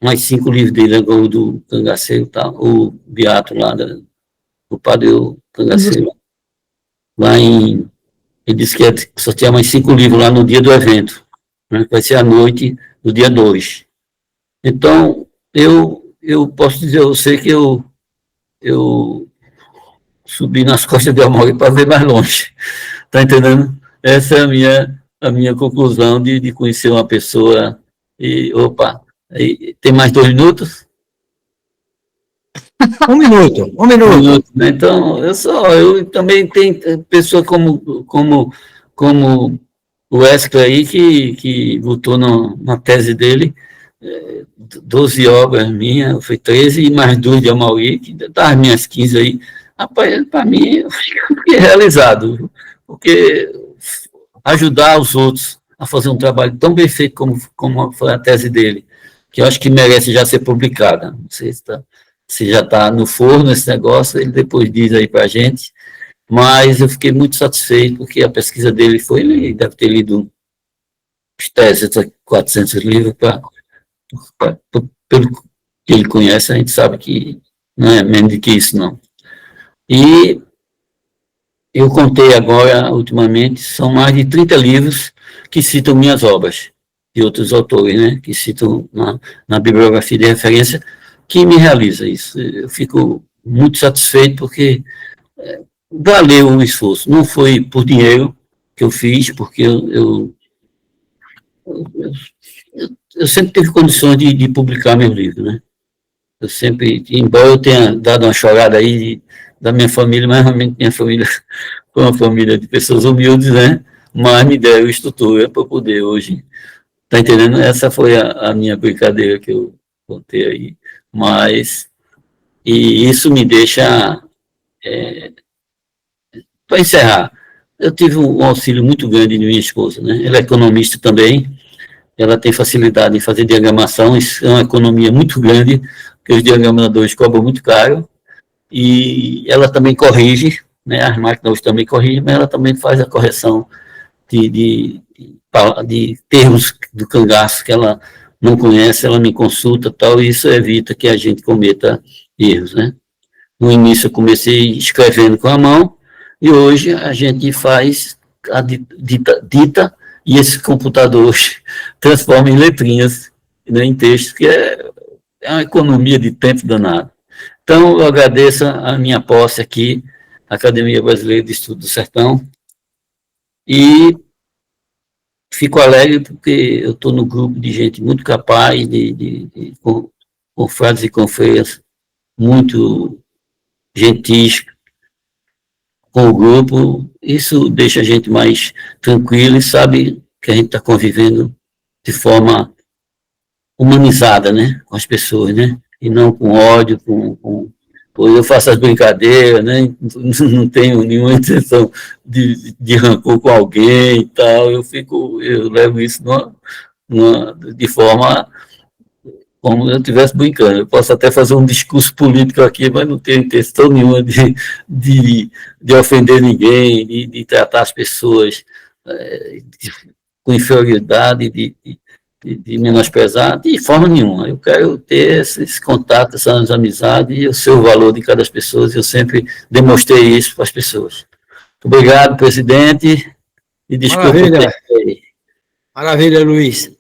mais 5 livros dele, o do Cangaceiro, tá? O Beato lá, o padre Cangaceiro, ele disse que ia sortear mais 5 livros lá no dia do evento, né? Vai ser à noite do dia 2. Então, eu posso dizer a você que eu subi nas costas de Amaury para ver mais longe, tá entendendo? Essa é a minha conclusão de conhecer uma pessoa. E, opa, tem mais 2 minutos? 1 minuto, 1 minuto. 1 minuto, né? Então, eu também tenho pessoa como o Wesley aí, que votou na tese dele, 12 obras minhas, foi 13, e mais 2 de Amaury, que das minhas 15 aí. Rapaz, para mim, eu fiquei realizado, porque ajudar os outros a fazer um trabalho tão bem feito como foi a tese dele, que eu acho que merece já ser publicada. Não sei se já está no forno esse negócio, ele depois diz aí para a gente, mas eu fiquei muito satisfeito, porque a pesquisa dele ele deve ter lido uns 300, 400 livros, pelo que ele conhece, a gente sabe que não é menos do que isso, não. E eu contei agora, ultimamente, são mais de 30 livros que citam minhas obras, de outros autores, né, que citam na bibliografia de referência, que me realiza isso. Eu fico muito satisfeito porque valeu o esforço. Não foi por dinheiro que eu fiz, porque eu sempre tive condições de publicar meus livros, né. Eu sempre, embora eu tenha dado uma chorada aí da minha família, mas realmente minha família foi uma família de pessoas humildes, né? Mas me deram estrutura para poder hoje. Tá entendendo? Essa foi a minha brincadeira que eu contei aí. E isso me deixa, para encerrar, eu tive um auxílio muito grande de minha esposa, né? Ela é economista também, ela tem facilidade em fazer diagramação, isso é uma economia muito grande, porque os diagramadores cobram muito caro, e ela também corrige, né, as máquinas hoje também corrigem, mas ela também faz a correção de termos do cangaço que ela não conhece, ela me consulta, tal, e isso evita que a gente cometa erros, né. No início eu comecei escrevendo com a mão, e hoje a gente faz a dita, e esse computador hoje transforma em letrinhas, né, em texto, que é uma economia de tempo danado. Então, eu agradeço a minha posse aqui, Academia Brasileira de Estudo do Sertão, e fico alegre porque eu estou no grupo de gente muito capaz, com confrades e confreiras muito gentis com o grupo. Isso deixa a gente mais tranquilo e sabe que a gente está convivendo de forma humanizada, né, com as pessoas, né, e não com ódio, eu faço as brincadeiras, né, não tenho nenhuma intenção de rancor com alguém e tal, eu levo isso de forma como eu estivesse brincando. Eu posso até fazer um discurso político aqui, mas não tenho intenção nenhuma de ofender ninguém, de tratar as pessoas com inferioridade, de menosprezar, de forma nenhuma. Eu quero ter esse contato, essas amizades e o seu valor de cada pessoa, e eu sempre demonstrei isso para as pessoas. Muito obrigado, presidente, e desculpa o Maravilha, tempo aí. maravilha, Luiz.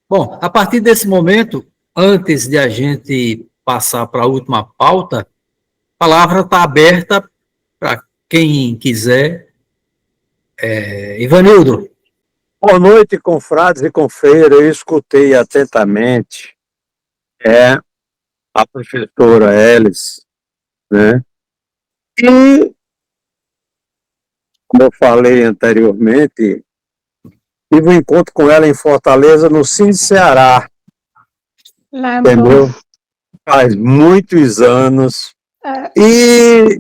Bom, a partir desse momento, antes de a gente passar para a última pauta, a palavra está aberta para quem quiser. Ivanildo. Boa noite, confrades e confreiras. Eu escutei atentamente a professora Elis, né? E, como eu falei anteriormente, tive um encontro com ela em Fortaleza, no Cine Ceará, Lembro. entendeu? Faz muitos anos. E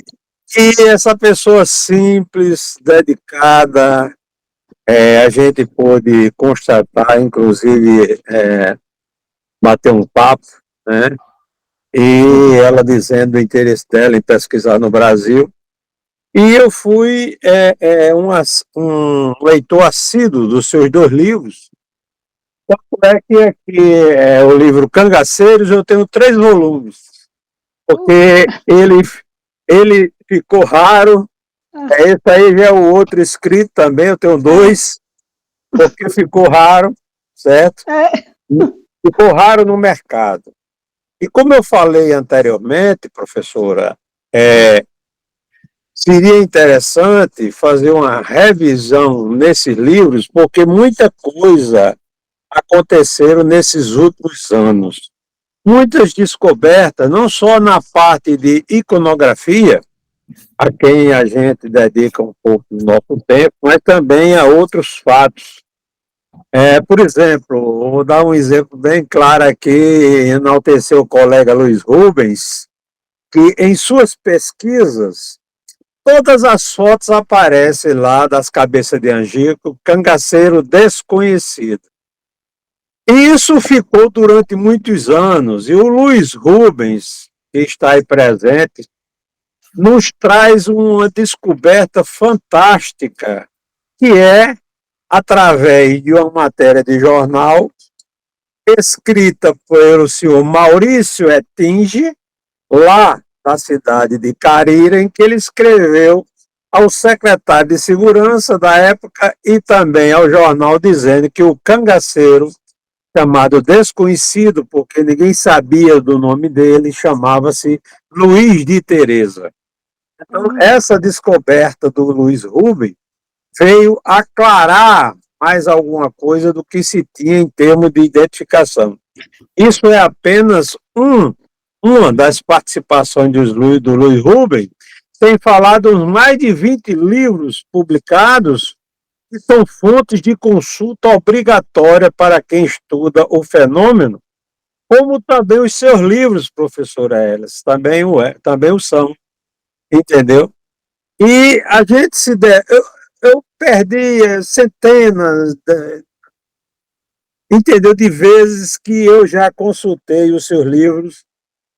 essa pessoa simples, dedicada, a gente pôde constatar, inclusive, bater um papo, né? E ela dizendo o interesse dela em pesquisar no Brasil. E eu fui um leitor assíduo dos seus 2 livros. Tanto é que aqui o livro Cangaceiros eu tenho 3 volumes, porque ele ficou raro. Esse aí já é o outro escrito também, eu tenho 2, porque ficou raro, certo? Ficou raro no mercado. E como eu falei anteriormente, professora, seria interessante fazer uma revisão nesses livros, porque muita coisa aconteceram nesses últimos anos. Muitas descobertas, não só na parte de iconografia, a quem a gente dedica um pouco do nosso tempo, mas também a outros fatos. Por exemplo, vou dar um exemplo bem claro aqui, enaltecer o colega Luiz Rubens, que em suas pesquisas, todas as fotos aparecem lá das cabeças de Angico, cangaceiro desconhecido. E isso ficou durante muitos anos, e o Luiz Rubens, que está aí presente, nos traz uma descoberta fantástica, que é através de uma matéria de jornal escrita pelo senhor Maurício Ettinge, lá na cidade de Carira, em que ele escreveu ao secretário de Segurança da época e também ao jornal, dizendo que o cangaceiro, chamado Desconhecido, porque ninguém sabia do nome dele, chamava-se Luiz de Tereza. Então, essa descoberta do Luiz Rubens veio aclarar mais alguma coisa do que se tinha em termos de identificação. Isso é apenas uma das participações do Luiz Rubens, sem falar dos mais de 20 livros publicados, que são fontes de consulta obrigatória para quem estuda o fenômeno, como também os seus livros, professora Elis, também o são, entendeu? E a gente eu perdi centenas, entendeu, de vezes que eu já consultei os seus livros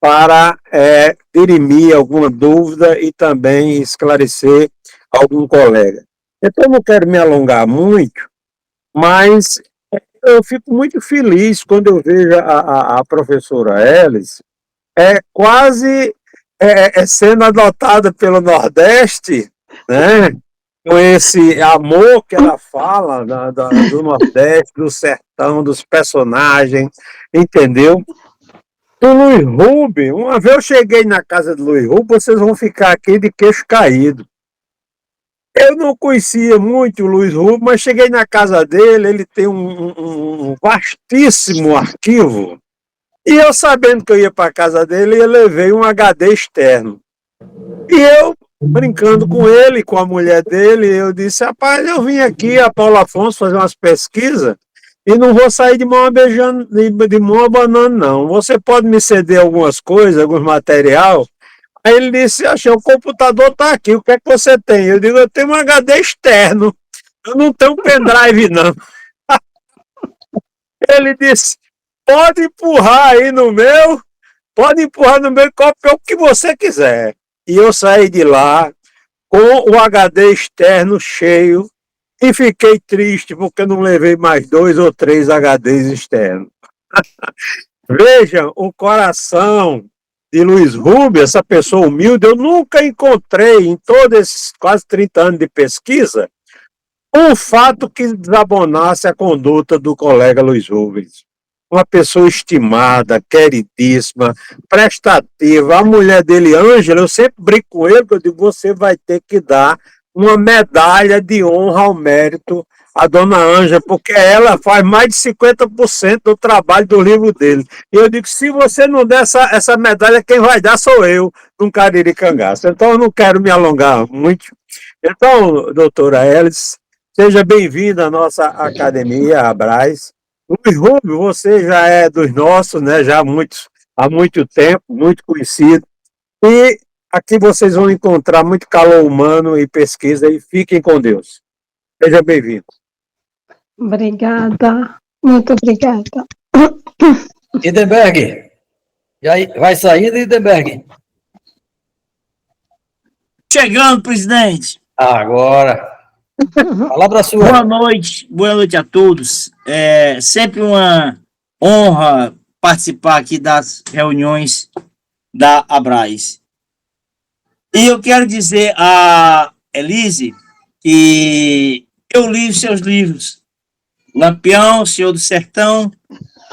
para dirimir alguma dúvida e também esclarecer algum colega. Então, eu não quero me alongar muito, mas eu fico muito feliz quando eu vejo a professora Elis quase sendo adotada pelo Nordeste, né? Com esse amor que ela fala do Nordeste, do sertão, dos personagens, entendeu? O Luiz Rubens, uma vez eu cheguei na casa do Luiz Rubens, vocês vão ficar aqui de queixo caído. Eu não conhecia muito o Luiz Rubens, mas cheguei na casa dele, ele tem um vastíssimo arquivo, e eu sabendo que eu ia para a casa dele, eu levei um HD externo. E eu, brincando com ele, com a mulher dele, eu disse, rapaz, eu vim aqui a Paulo Afonso fazer umas pesquisas e não vou sair de mão beijando, de mão abanando, não. Você pode me ceder algumas coisas, alguns material? Aí ele disse, achei, o computador está aqui, o que é que você tem? Eu digo, eu tenho um HD externo, eu não tenho um pendrive, não. Ele disse, pode empurrar aí no meu, pode empurrar no meu e copiar o que você quiser. E eu saí de lá com o HD externo cheio e fiquei triste porque não levei mais 2 ou 3 HDs externos. Veja o coração de Luiz Rubio, essa pessoa humilde. Eu nunca encontrei, em todos esses quase 30 anos de pesquisa, um fato que desabonasse a conduta do colega Luiz Rubens. Uma pessoa estimada, queridíssima, prestativa. A mulher dele, Ângela, eu sempre brinco com ele, porque eu digo, você vai ter que dar uma medalha de honra ao mérito à dona Ângela, porque ela faz mais de 50% do trabalho do livro dele. E eu digo, se você não der essa medalha, quem vai dar sou eu, num Cariri Cangaço. Então, eu não quero me alongar muito. Então, doutora Hélice, seja bem-vinda à nossa academia, a Braz. Luiz Rubio, você já é dos nossos, né? Já há muito tempo, muito conhecido. E aqui vocês vão encontrar muito calor humano e pesquisa, e fiquem com Deus. Seja bem-vindo. Obrigada, muito obrigada. Lindenberg, e aí, vai sair, Lindenberg? Chegando, presidente. Agora. Palavra sua. Boa noite a todos. É sempre uma honra participar aqui das reuniões da Abraz. E eu quero dizer a Elise que eu li os seus livros, Lampião, Senhor do Sertão,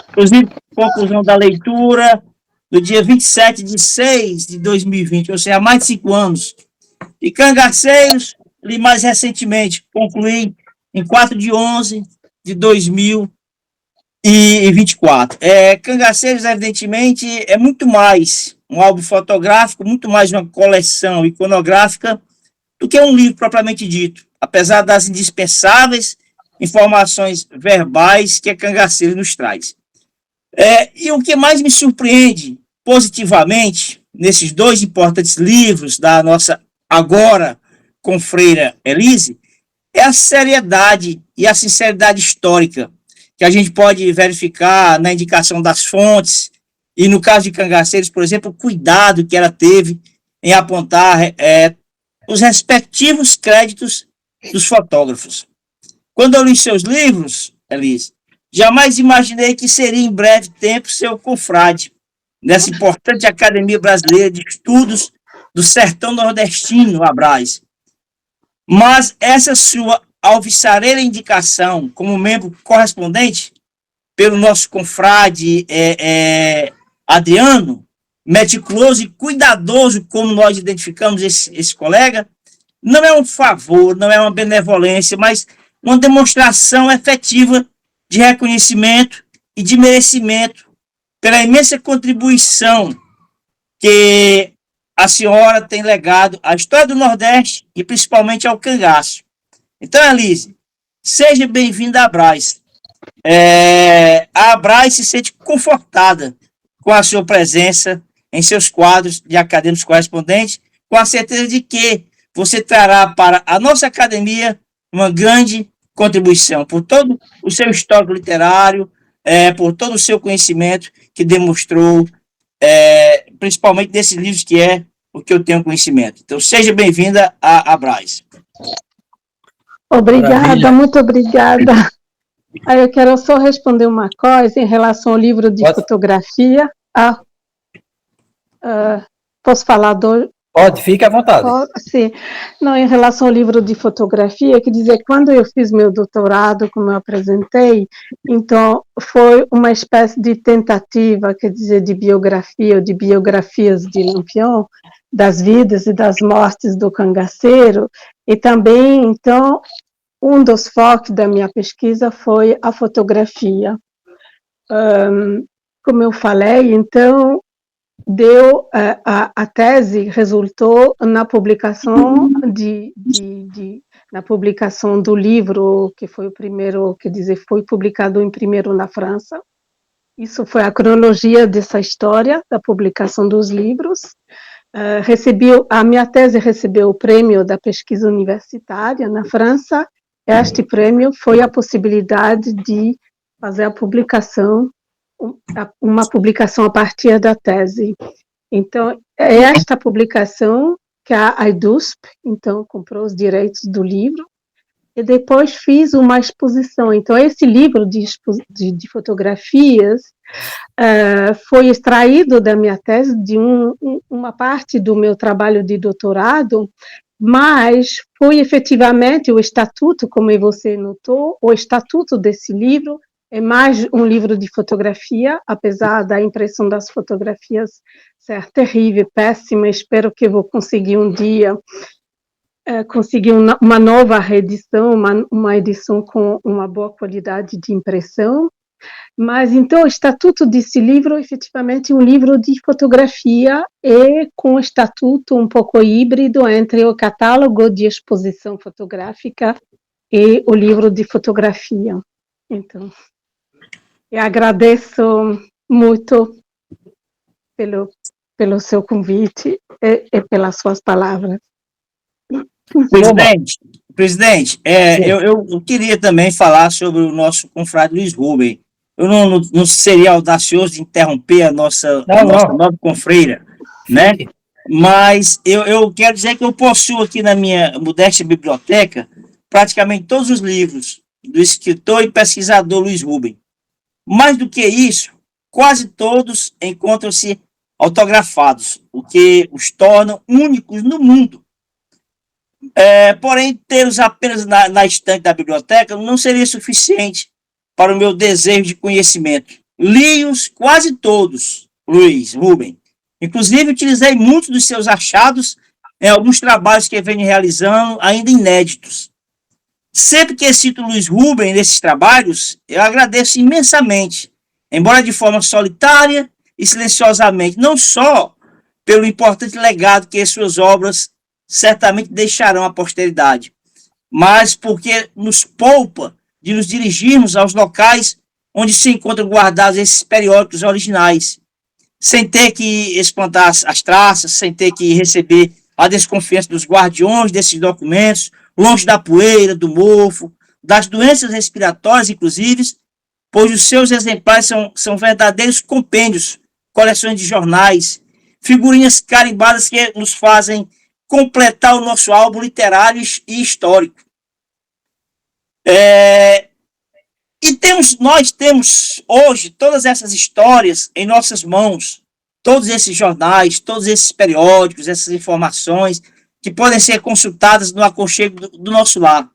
inclusive conclusão da leitura do dia 27/6/2020, ou seja, há mais de 5 anos. E Cangaceiros, li mais recentemente, concluí em 4/11/2024. Cangaceiros, evidentemente, é muito mais um álbum fotográfico, muito mais uma coleção iconográfica do que um livro propriamente dito, apesar das indispensáveis informações verbais que a Cangaceiros nos traz. E o que mais me surpreende positivamente nesses 2 importantes livros da nossa agora confreira Elise, é a seriedade e a sinceridade histórica que a gente pode verificar na indicação das fontes e, no caso de Cangaceiros, por exemplo, o cuidado que ela teve em apontar os respectivos créditos dos fotógrafos. Quando eu li seus livros, Elise, jamais imaginei que seria em breve tempo seu confrade nessa importante Academia Brasileira de Estudos do Sertão Nordestino, Abraz. Mas essa sua alvissareira indicação como membro correspondente pelo nosso confrade Adriano, meticuloso e cuidadoso, como nós identificamos esse colega, não é um favor, não é uma benevolência, mas uma demonstração efetiva de reconhecimento e de merecimento pela imensa contribuição que a senhora tem legado à história do Nordeste e principalmente ao cangaço. Então, Elise, seja bem-vinda à Abraz. A Abraz se sente confortada com a sua presença em seus quadros de acadêmicos correspondentes, com a certeza de que você trará para a nossa academia uma grande contribuição por todo o seu histórico literário, por todo o seu conhecimento que demonstrou, principalmente desses livros que é o que eu tenho conhecimento. Então, seja bem-vinda à Abraz. Obrigada, Maravilha. muito obrigada. Aí eu quero só responder uma coisa em relação ao livro de fotografia. Posso falar Pode, fique à vontade. Sim. Não, em relação ao livro de fotografia, quer dizer, quando eu fiz meu doutorado, como eu apresentei, então foi uma espécie de tentativa, quer dizer, de biografia, ou de biografias de Lampião, das vidas e das mortes do cangaceiro, e também, então, um dos focos da minha pesquisa foi a fotografia. Como eu falei, então, a tese resultou na publicação na publicação do livro, que foi o primeiro, quer dizer, foi publicado em primeiro na França. Isso foi a cronologia dessa história, da publicação dos livros. A minha tese recebeu o prêmio da pesquisa universitária na França. Este prêmio foi a possibilidade de fazer uma publicação a partir da tese. Então, é esta publicação que a IDUSP, então, comprou os direitos do livro, e depois fiz uma exposição. Então, esse livro de fotografias foi extraído da minha tese, de uma parte do meu trabalho de doutorado, mas foi efetivamente o estatuto, como você notou, o estatuto desse livro é mais um livro de fotografia, apesar da impressão das fotografias ser terrível, péssima. Espero que vou conseguir um dia conseguir uma nova reedição, uma edição com uma boa qualidade de impressão. Mas, então, o estatuto desse livro, efetivamente, é um livro de fotografia e com um estatuto um pouco híbrido entre o catálogo de exposição fotográfica e o livro de fotografia. Então, eu agradeço muito pelo seu convite e pelas suas palavras. Presidente, eu queria também falar sobre o nosso confrade Luiz Rubem. Eu não seria audacioso de interromper a nossa nova confreira, né? Mas eu quero dizer que eu possuo aqui na minha modesta biblioteca praticamente todos os livros do escritor e pesquisador Luiz Rubem. Mais do que isso, quase todos encontram-se autografados, o que os torna únicos no mundo. Porém, tê-los apenas na estante da biblioteca não seria suficiente para o meu desejo de conhecimento. Li-os quase todos, Luiz Rubem. Inclusive, utilizei muitos dos seus achados em alguns trabalhos que venho realizando, ainda inéditos. Sempre que cito Luiz Rubem nesses trabalhos, eu agradeço imensamente, embora de forma solitária e silenciosamente, não só pelo importante legado que suas obras certamente deixarão à posteridade, mas porque nos poupa de nos dirigirmos aos locais onde se encontram guardados esses periódicos originais, sem ter que espantar as traças, sem ter que receber a desconfiança dos guardiões desses documentos, longe da poeira, do mofo, das doenças respiratórias, inclusive, pois os seus exemplares são verdadeiros compêndios, coleções de jornais, figurinhas carimbadas que nos fazem completar o nosso álbum literário e histórico. Nós temos hoje todas essas histórias em nossas mãos, todos esses jornais, todos esses periódicos, essas informações que podem ser consultadas no aconchego do nosso lar,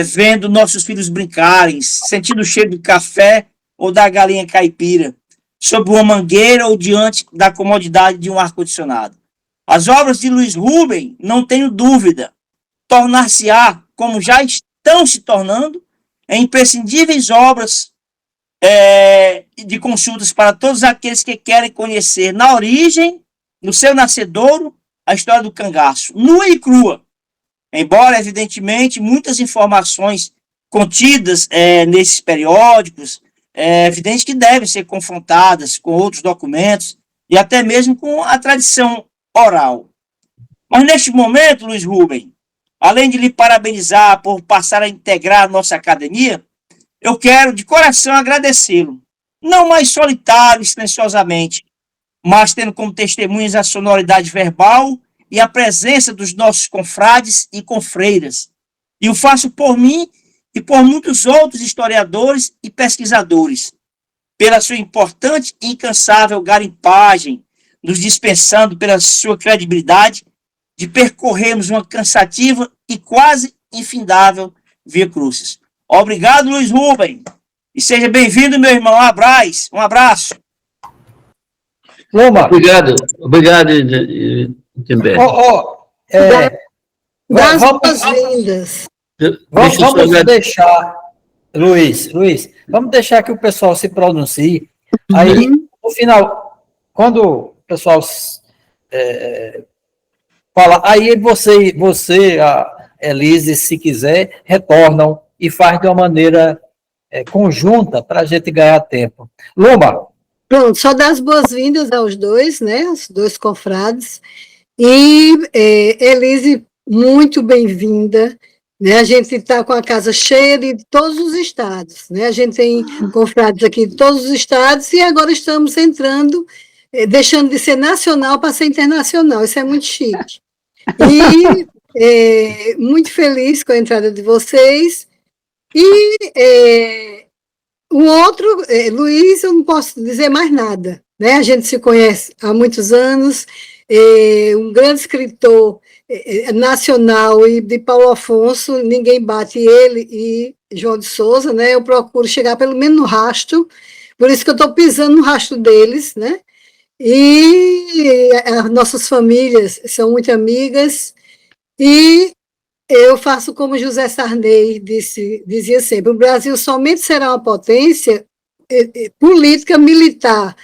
vendo nossos filhos brincarem, sentindo o cheiro do café ou da galinha caipira, sob uma mangueira ou diante da comodidade de um ar-condicionado. As obras de Luiz Rubem, não tenho dúvida, tornar-se-á, como já estão se tornando, em imprescindíveis obras de consultas para todos aqueles que querem conhecer na origem, no seu nascedouro, a história do cangaço, nua e crua. Embora, evidentemente, muitas informações contidas nesses periódicos, é evidente que devem ser confrontadas com outros documentos e até mesmo com a tradição oral. Mas neste momento, Luiz Rubem, além de lhe parabenizar por passar a integrar a nossa academia, eu quero de coração agradecê-lo, não mais solitário e silenciosamente, mas tendo como testemunhas a sonoridade verbal e a presença dos nossos confrades e confreiras. E o faço por mim e por muitos outros historiadores e pesquisadores, pela sua importante e incansável garimpagem, nos dispensando pela sua credibilidade de percorrermos uma cansativa e quase infindável via crucis. Obrigado, Luiz Rubem, e seja bem-vindo, meu irmão. Um abraço. Loma. Obrigado, Timber. Vamos boas-vindas. Vamos deixar, Luiz, vamos deixar que o pessoal se pronuncie. Aí, no final, quando o pessoal fala, aí você, a Elise, se quiser, retornam e faz de uma maneira conjunta para a gente ganhar tempo. Luma. Pronto, só dar as boas-vindas aos dois, né, os dois confrades. E, Elise, muito bem-vinda. Né, a gente está com a casa cheia de todos os estados, né? A gente tem confrades aqui de todos os estados e agora estamos entrando, deixando de ser nacional para ser internacional. Isso é muito chique. E Muito feliz com a entrada de vocês. E o outro, Luiz, eu não posso dizer mais nada, né? A gente se conhece há muitos anos, um grande escritor nacional, e de Paulo Afonso, ninguém bate ele e João de Souza, né? Eu procuro chegar pelo menos no rastro, por isso que eu estou pisando no rastro deles, né? E as nossas famílias são muito amigas, e eu faço como José Sarney dizia sempre: o Brasil somente será uma potência política, militar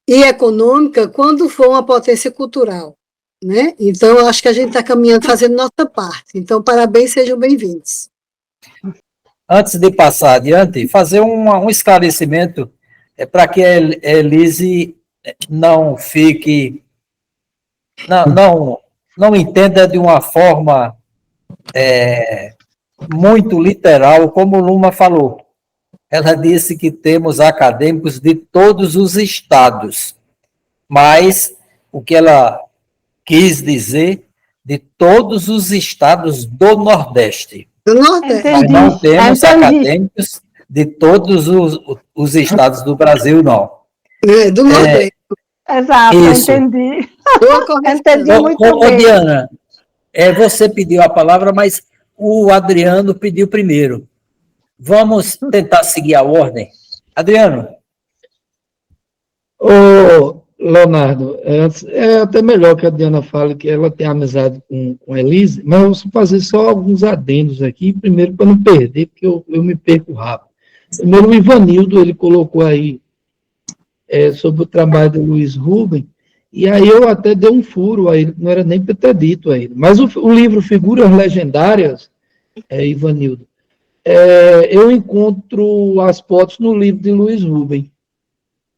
e econômica quando for uma potência cultural, né? Então, eu acho que a gente está caminhando, fazendo nossa parte. Então, parabéns, sejam bem-vindos. Antes de passar adiante, fazer um esclarecimento para que a Elise não fique, não entenda de uma forma muito literal, como Luma falou. Ela disse que temos acadêmicos de todos os estados, mas o que ela quis dizer, de todos os estados do Nordeste. Do Nordeste. Nós não temos acadêmicos de todos os estados do Brasil, não. Do Nordeste. Exato, Isso. entendi. Entendi muito bem. Diana, você pediu a palavra, mas o Adriano pediu primeiro. Vamos tentar seguir a ordem. Adriano. Ô, Leonardo, é até melhor que a Diana fale que ela tem amizade com a Elise, mas eu vou fazer só alguns adendos aqui, primeiro para não perder, porque eu me perco rápido. Primeiro, o Ivanildo, ele colocou aí sobre o trabalho do Luiz Rubem, e aí eu até dei um furo a ele, não era nem para ter dito a ele. Mas o livro Figuras Legendárias, Ivanildo, eu encontro as fotos no livro de Luiz Rubem,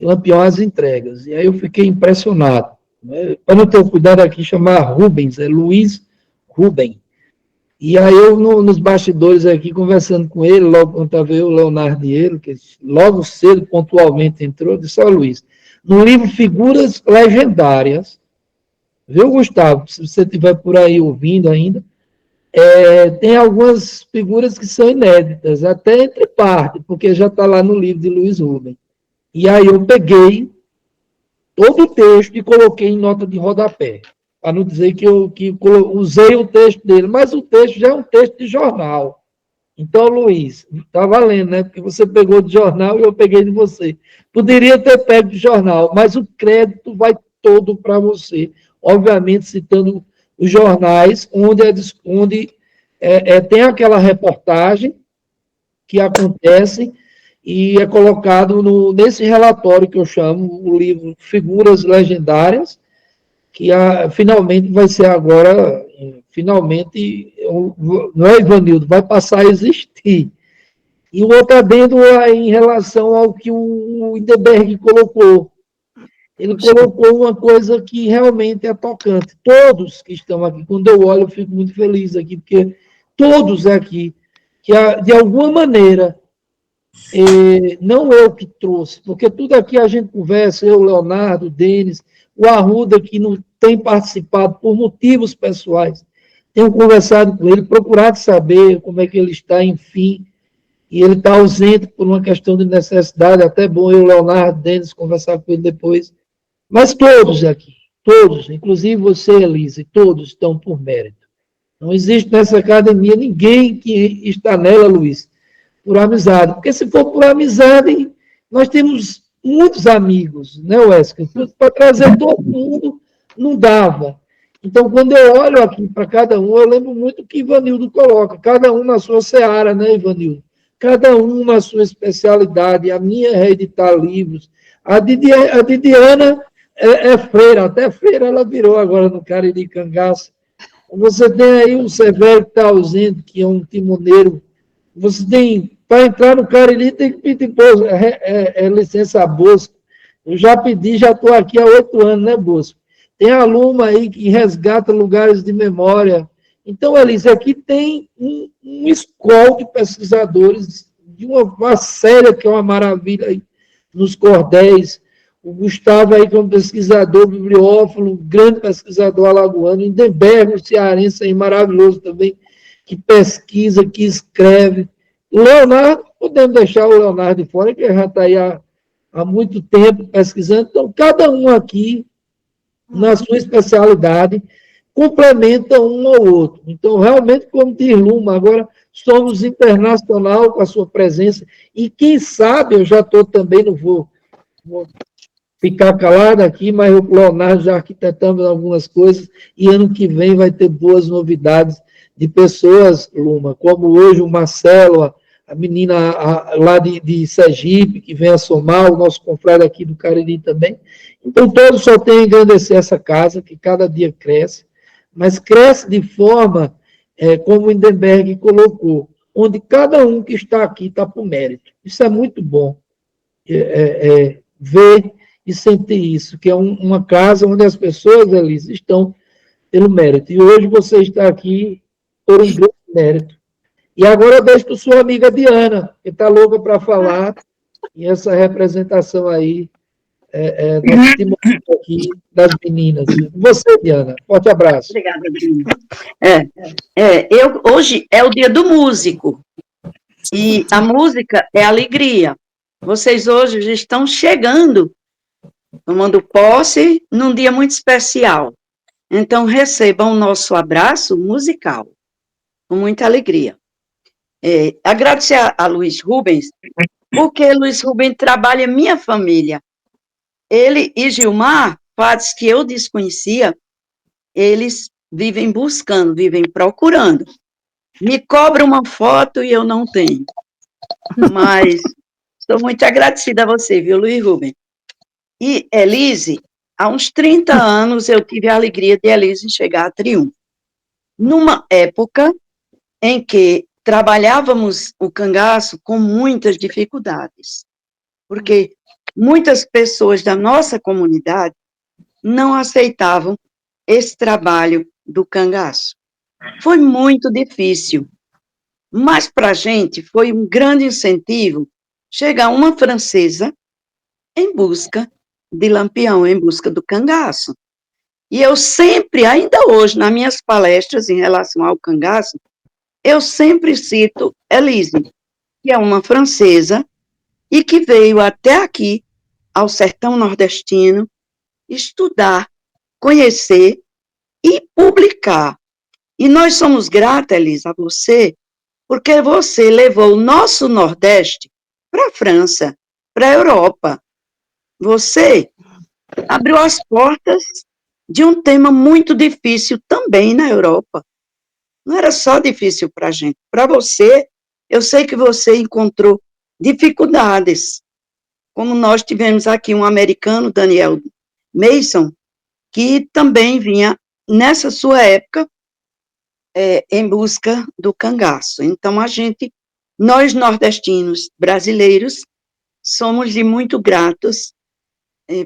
Lampião às Entregas, e aí eu fiquei impressionado. Né? Para não ter o cuidado aqui, chamar Rubens, Luiz Rubem. E aí eu, nos bastidores aqui, conversando com ele, logo quando estava eu, o Leonardo e ele, que logo cedo, pontualmente entrou, disse: ó, Luiz, no livro Figuras Legendárias, viu, Gustavo, se você estiver por aí ouvindo ainda, tem algumas figuras que são inéditas, até entre partes, porque já está lá no livro de Luiz Rubem. E aí eu peguei todo o texto e coloquei em nota de rodapé, para não dizer que eu usei o texto dele, mas o texto já é um texto de jornal. Então, Luiz, está valendo, né? Porque você pegou de jornal e eu peguei de você. Poderia ter pego de jornal, mas o crédito vai todo para você, obviamente citando os jornais onde tem aquela reportagem que acontece e é colocado nesse relatório que eu chamo o livro Figuras Legendárias, que finalmente vai ser agora, finalmente, não é, Ivanildo, vai passar a existir. E o outro adendo em relação ao que o Lindeberg colocou. Ele colocou uma coisa que realmente é tocante. Todos que estão aqui, quando eu olho, eu fico muito feliz aqui, porque todos aqui, que de alguma maneira, não eu que trouxe, porque tudo aqui a gente conversa, eu, Leonardo, o Denis, o Arruda, que não tem participado por motivos pessoais, tenho conversado com ele, procurado saber como é que ele está, enfim, e ele está ausente por uma questão de necessidade, até bom eu, Leonardo, Denis, conversar com ele depois, mas todos aqui, todos, inclusive você, Elise, todos estão por mérito. Não existe nessa academia ninguém que está nela, Luiz, por amizade, porque se for por amizade, nós temos muitos amigos, né, Wesley? Para trazer todo mundo, não dava. Então, quando eu olho aqui para cada um, eu lembro muito que Ivanildo coloca, cada um na sua seara, né, Ivanildo? Cada um na sua especialidade, a minha é reeditar livros, a de Diana é freira, até freira ela virou agora no Cariri Cangaço. Você tem aí um Severo que está ausente, que é um timoneiro. Você tem, para entrar no Cariri, tem que pedir licença a Bosco. Eu já pedi, já estou aqui há 8 anos, né, Bosco? Tem a Luma aí que resgata lugares de memória. Então, Elise, aqui tem um escola de pesquisadores de uma série que é uma maravilha aí, nos cordéis. o Gustavo aí como pesquisador, bibliófilo, grande pesquisador alagoano, Lindenberg, o cearense aí, maravilhoso também, que pesquisa, que escreve. O Leonardo, podemos deixar o Leonardo de fora, que já está aí há muito tempo pesquisando, então cada um aqui, na sua especialidade, complementa um ao outro. Então, realmente, como diz Luma, agora somos internacional com a sua presença, e quem sabe, eu já estou também, não vou ficar calado aqui, mas o Leonardo já arquitetamos algumas coisas, e ano que vem vai ter boas novidades de pessoas, Luma, como hoje o Marcelo, a menina lá de Sergipe, que vem a somar, o nosso confrade aqui do Cariri também. Então, todos só têm a engrandecer essa casa, que cada dia cresce, mas cresce de forma, como o Lindenberg colocou, onde cada um que está aqui está por mérito. Isso é muito bom, ver e sentir isso, que é uma casa onde as pessoas, Elise, estão pelo mérito. E hoje você está aqui por um grande mérito. E agora eu deixo para sua amiga Diana, que está louca para falar, e essa representação aí, aqui das meninas. Você, Diana, forte abraço. Obrigada, Diana. Hoje é o dia do músico, e a música é alegria. Vocês hoje já estão chegando, tomando posse, num dia muito especial. Então, recebam o nosso abraço musical, com muita alegria. Agradecer a Luiz Rubens, porque Luiz Rubens trabalha minha família. Ele e Gilmar, padres que eu desconhecia, eles vivem buscando, vivem procurando. Me cobra uma foto e eu não tenho. Mas estou muito agradecida a você, viu, Luiz Rubens? E Elise, há uns 30 anos eu tive a alegria de Elise chegar a Triunfo. Numa época em que trabalhávamos o cangaço com muitas dificuldades, porque muitas pessoas da nossa comunidade não aceitavam esse trabalho do cangaço. Foi muito difícil, mas para a gente foi um grande incentivo chegar uma francesa em busca de Lampião, em busca do cangaço. E eu sempre, ainda hoje, nas minhas palestras em relação ao cangaço, eu sempre cito Elise, que é uma francesa e que veio até aqui, ao sertão nordestino, estudar, conhecer e publicar. E nós somos gratas, Elise, a você, porque você levou o nosso Nordeste para a França, para a Europa. Você abriu as portas de um tema muito difícil também na Europa. Não era só difícil para a gente. Para você, eu sei que você encontrou dificuldades, como nós tivemos aqui um americano, Daniel Mason, que também vinha, nessa sua época, em busca do cangaço. Então, nós nordestinos brasileiros, somos-lhe muito gratos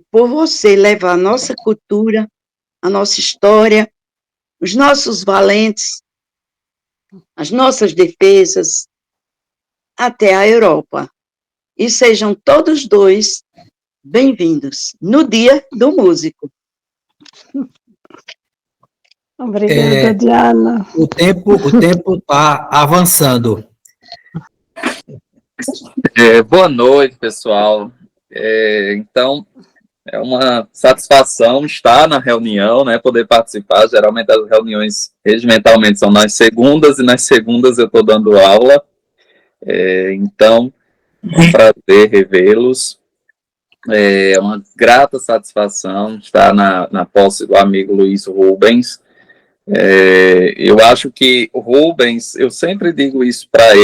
por você levar a nossa cultura, a nossa história, os nossos valentes, as nossas defesas, até a Europa. E sejam todos dois bem-vindos no Dia do Músico. Obrigada, Diana. O tempo está avançando. Boa noite, pessoal. Então, é uma satisfação estar na reunião, né, poder participar. Geralmente as reuniões regimentalmente são nas segundas, e nas segundas eu estou dando aula. Então, é um prazer revê-los. É uma grata satisfação estar na posse do amigo Luiz Rubens. Eu acho que o Rubens, eu sempre digo isso para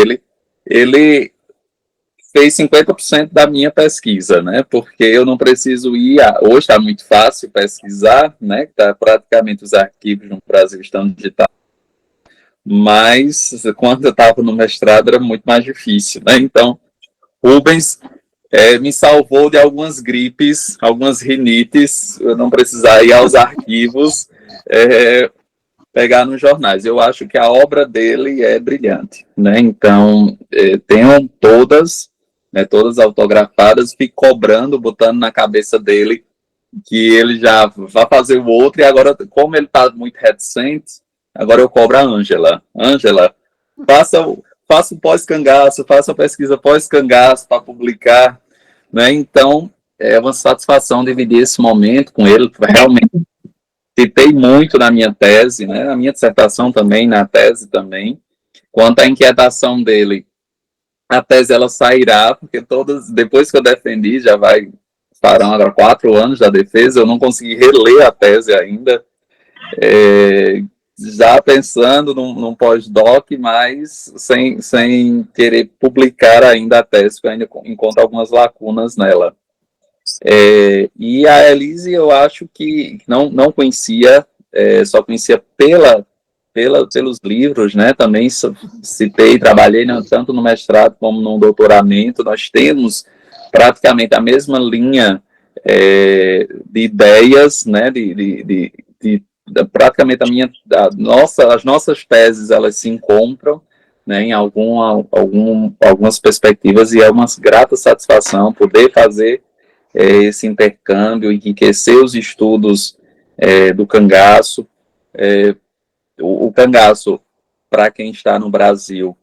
ele fez 50% da minha pesquisa, né? Porque eu não preciso ir hoje está muito fácil pesquisar, né? Tá, praticamente os arquivos no Brasil estão digitados. Mas quando eu estava no mestrado era muito mais difícil, né? Então, Rubens me salvou de algumas gripes, algumas rinites, eu não precisar ir aos arquivos pegar nos jornais. Eu acho que a obra dele é brilhante, né? Então, tenham todas né, todas autografadas, fico cobrando, botando na cabeça dele que ele já vai fazer o outro, e agora, como ele está muito reticente, agora eu cobro a Ângela. Ângela, faça o pós-cangaço, faça a pesquisa pós-cangaço para publicar, né? Então, é uma satisfação dividir esse momento com ele. Realmente citei muito na minha tese, né? Na minha dissertação também, na tese também. Quanto à inquietação dele, a tese ela sairá, porque depois que eu defendi, farão agora 4 anos da defesa, eu não consegui reler a tese ainda, já pensando num pós-doc, mas sem querer publicar ainda a tese, porque eu ainda encontro algumas lacunas nela. E a Elise, eu acho que não conhecia, só conhecia pelos livros, né? Também citei, trabalhei tanto no mestrado como no doutoramento. Nós temos praticamente a mesma linha de ideias, né? Praticamente as nossas teses, elas se encontram, né, em algumas perspectivas, e é uma grata satisfação poder fazer esse intercâmbio, enriquecer os estudos do cangaço. O cangaço, para quem está no Brasil,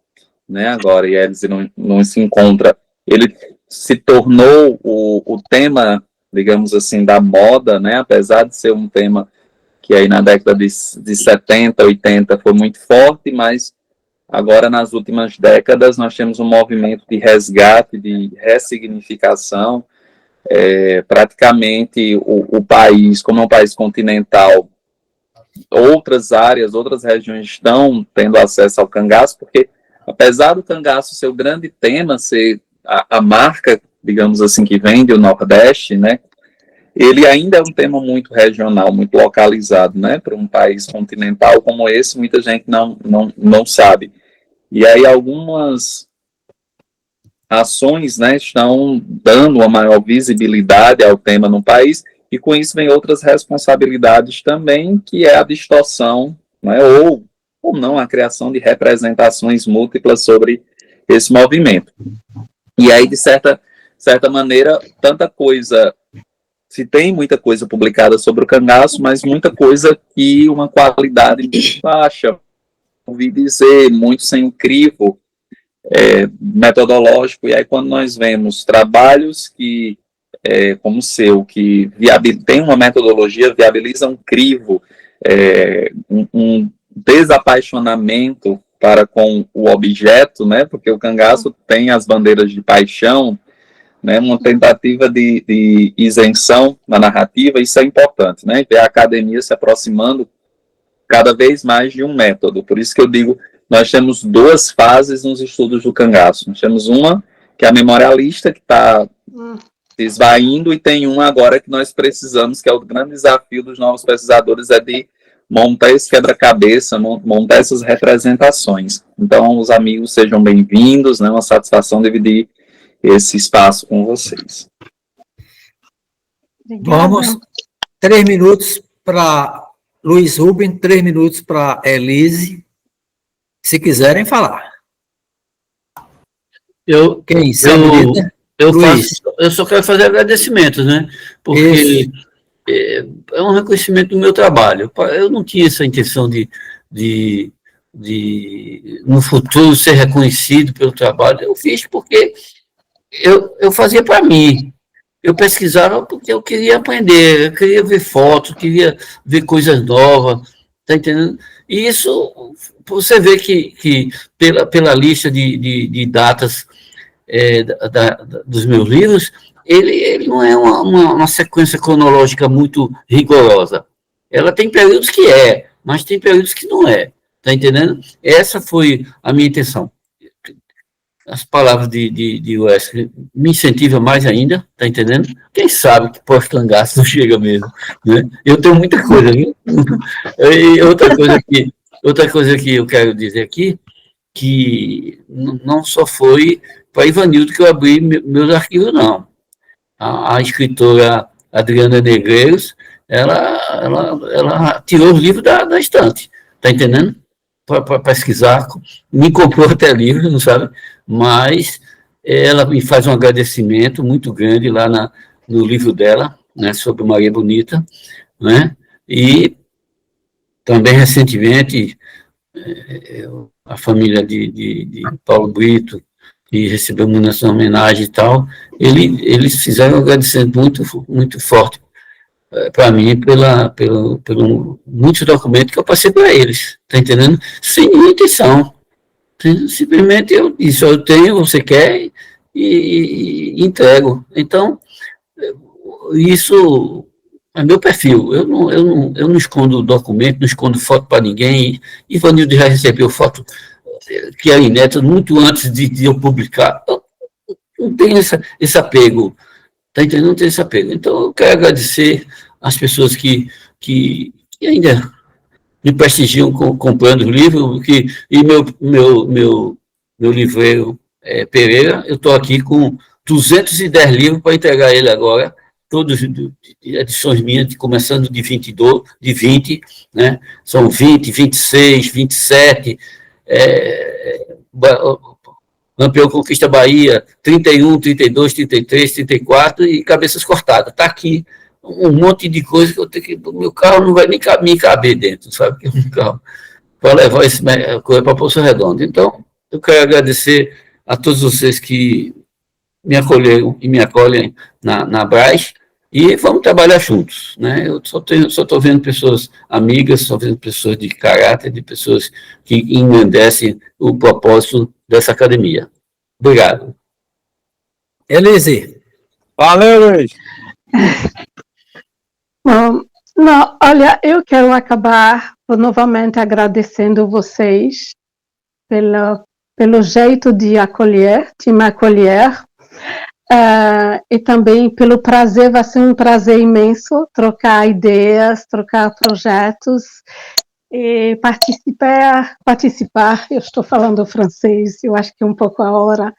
né, agora, e eles não se encontra, ele se tornou o tema, digamos assim, da moda, né, apesar de ser um tema que aí na década de 70, 80 foi muito forte, mas agora nas últimas décadas nós temos um movimento de resgate, de ressignificação. Praticamente o país, como é um país continental, outras áreas, outras regiões estão tendo acesso ao cangaço, porque apesar do cangaço ser o grande tema, ser a marca, digamos assim, que vende o Nordeste, né, ele ainda é um tema muito regional, muito localizado, né, para um país continental como esse, muita gente não sabe. E aí algumas ações, né, estão dando uma maior visibilidade ao tema no país, e com isso vem outras responsabilidades também, que é a distorção, né, ou não, a criação de representações múltiplas sobre esse movimento. E aí, de certa maneira, se tem muita coisa publicada sobre o cangaço, mas muita coisa que uma qualidade muito baixa, ouvi dizer, muito sem crivo metodológico. E aí, quando nós vemos trabalhos como o seu, que tem uma metodologia, viabiliza um crivo, um desapaixonamento para com o objeto, né, porque o cangaço tem as bandeiras de paixão, né, uma tentativa de isenção na narrativa. Isso é importante, né, ver a academia se aproximando cada vez mais de um método. Por isso que eu digo, nós temos 2 fases nos estudos do cangaço. Nós temos uma, que é a memorialista, que está se esvaindo, e tem uma agora que nós precisamos, que é o grande desafio dos novos pesquisadores, é de montar esse quebra-cabeça, montar essas representações. Então, os amigos, sejam bem-vindos, né, uma satisfação dividir esse espaço com vocês. Obrigada. Vamos, 3 minutos para Luiz Rubem, 3 minutos para Elise, se quiserem falar. Quem se habilita? Eu só quero fazer agradecimentos, né? Porque é um reconhecimento do meu trabalho. Eu não tinha essa intenção de no futuro ser reconhecido pelo trabalho. Eu fiz porque eu fazia para mim. Eu pesquisava porque eu queria aprender, eu queria ver fotos, queria ver coisas novas, tá entendendo? E isso, você vê que pela lista de datas dos meus livros, ele não é uma sequência cronológica muito rigorosa. Ela tem períodos que mas tem períodos que não é, tá entendendo? Essa foi a minha intenção. As palavras de Wesley me incentivam mais ainda, tá entendendo? Quem sabe que pós-cangaço não chega mesmo, né? Eu tenho muita coisa, viu? E outra coisa que eu quero dizer aqui, que não só foi para Ivanildo que eu abri meus arquivos, não. A escritora Adriana Negreiros, ela tirou os livros da estante, tá entendendo? Para pesquisar, me comprou até livro, não sabe? Mas ela me faz um agradecimento muito grande lá no livro dela, né, sobre Maria Bonita, né, e também recentemente a família de Paulo Brito, que recebeu essa homenagem e tal, eles fizeram um agradecimento muito forte para mim pelo muitos documentos que eu passei para eles, tá entendendo? Sem nenhuma intenção. Simplesmente eu disse, eu tenho, você quer, e entrego. Então, isso é meu perfil. Eu não escondo documento, não escondo foto para ninguém. Ivanildo já recebeu foto que era inédita muito antes de eu publicar. Eu não tenho esse apego, tá entendendo? Não tenho esse apego. Então, eu quero agradecer às pessoas que ainda me prestigiam comprando o livro, e meu livreiro Pereira, eu estou aqui com 210 livros para entregar ele agora, todos de edições minhas, começando de 20, né? São 20, 26, 27, Lampião Conquista Bahia, 31, 32, 33, 34 e Cabeças Cortadas. Está aqui um monte de coisa que eu tenho que... O meu carro não vai nem me caber dentro, sabe? Que é um carro para levar esse coisa para Poço Redondo. Então, eu quero agradecer a todos vocês que me acolheram e me acolhem na Braz, e vamos trabalhar juntos, né? Eu só estou vendo pessoas amigas, só vendo pessoas de caráter, de pessoas que engrandecem o propósito dessa academia. Obrigado. Elise. Valeu, Luiz. Bom, não, olha, eu quero acabar novamente agradecendo vocês pelo jeito de me acolher, e também pelo prazer, vai ser um prazer imenso trocar ideias, trocar projetos, e participar, eu estou falando francês, eu acho que é um pouco a hora,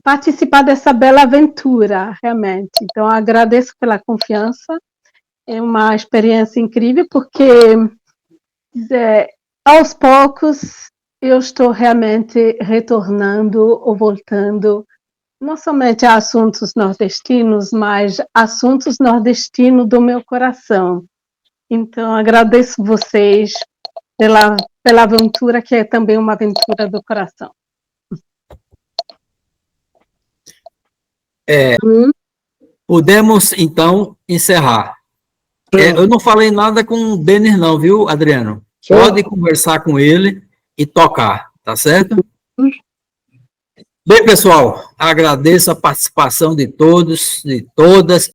participar dessa bela aventura, realmente. Então, agradeço pela confiança, é uma experiência incrível, porque aos poucos eu estou realmente retornando ou voltando, não somente a assuntos nordestinos, mas assuntos nordestinos do meu coração. Então, agradeço vocês pela aventura, que é também uma aventura do coração. Podemos, então, encerrar. Eu não falei nada com o Denis, não, viu, Adriano? Pode conversar com ele e tocar, tá certo? Bem, pessoal, agradeço a participação de todos, de todas.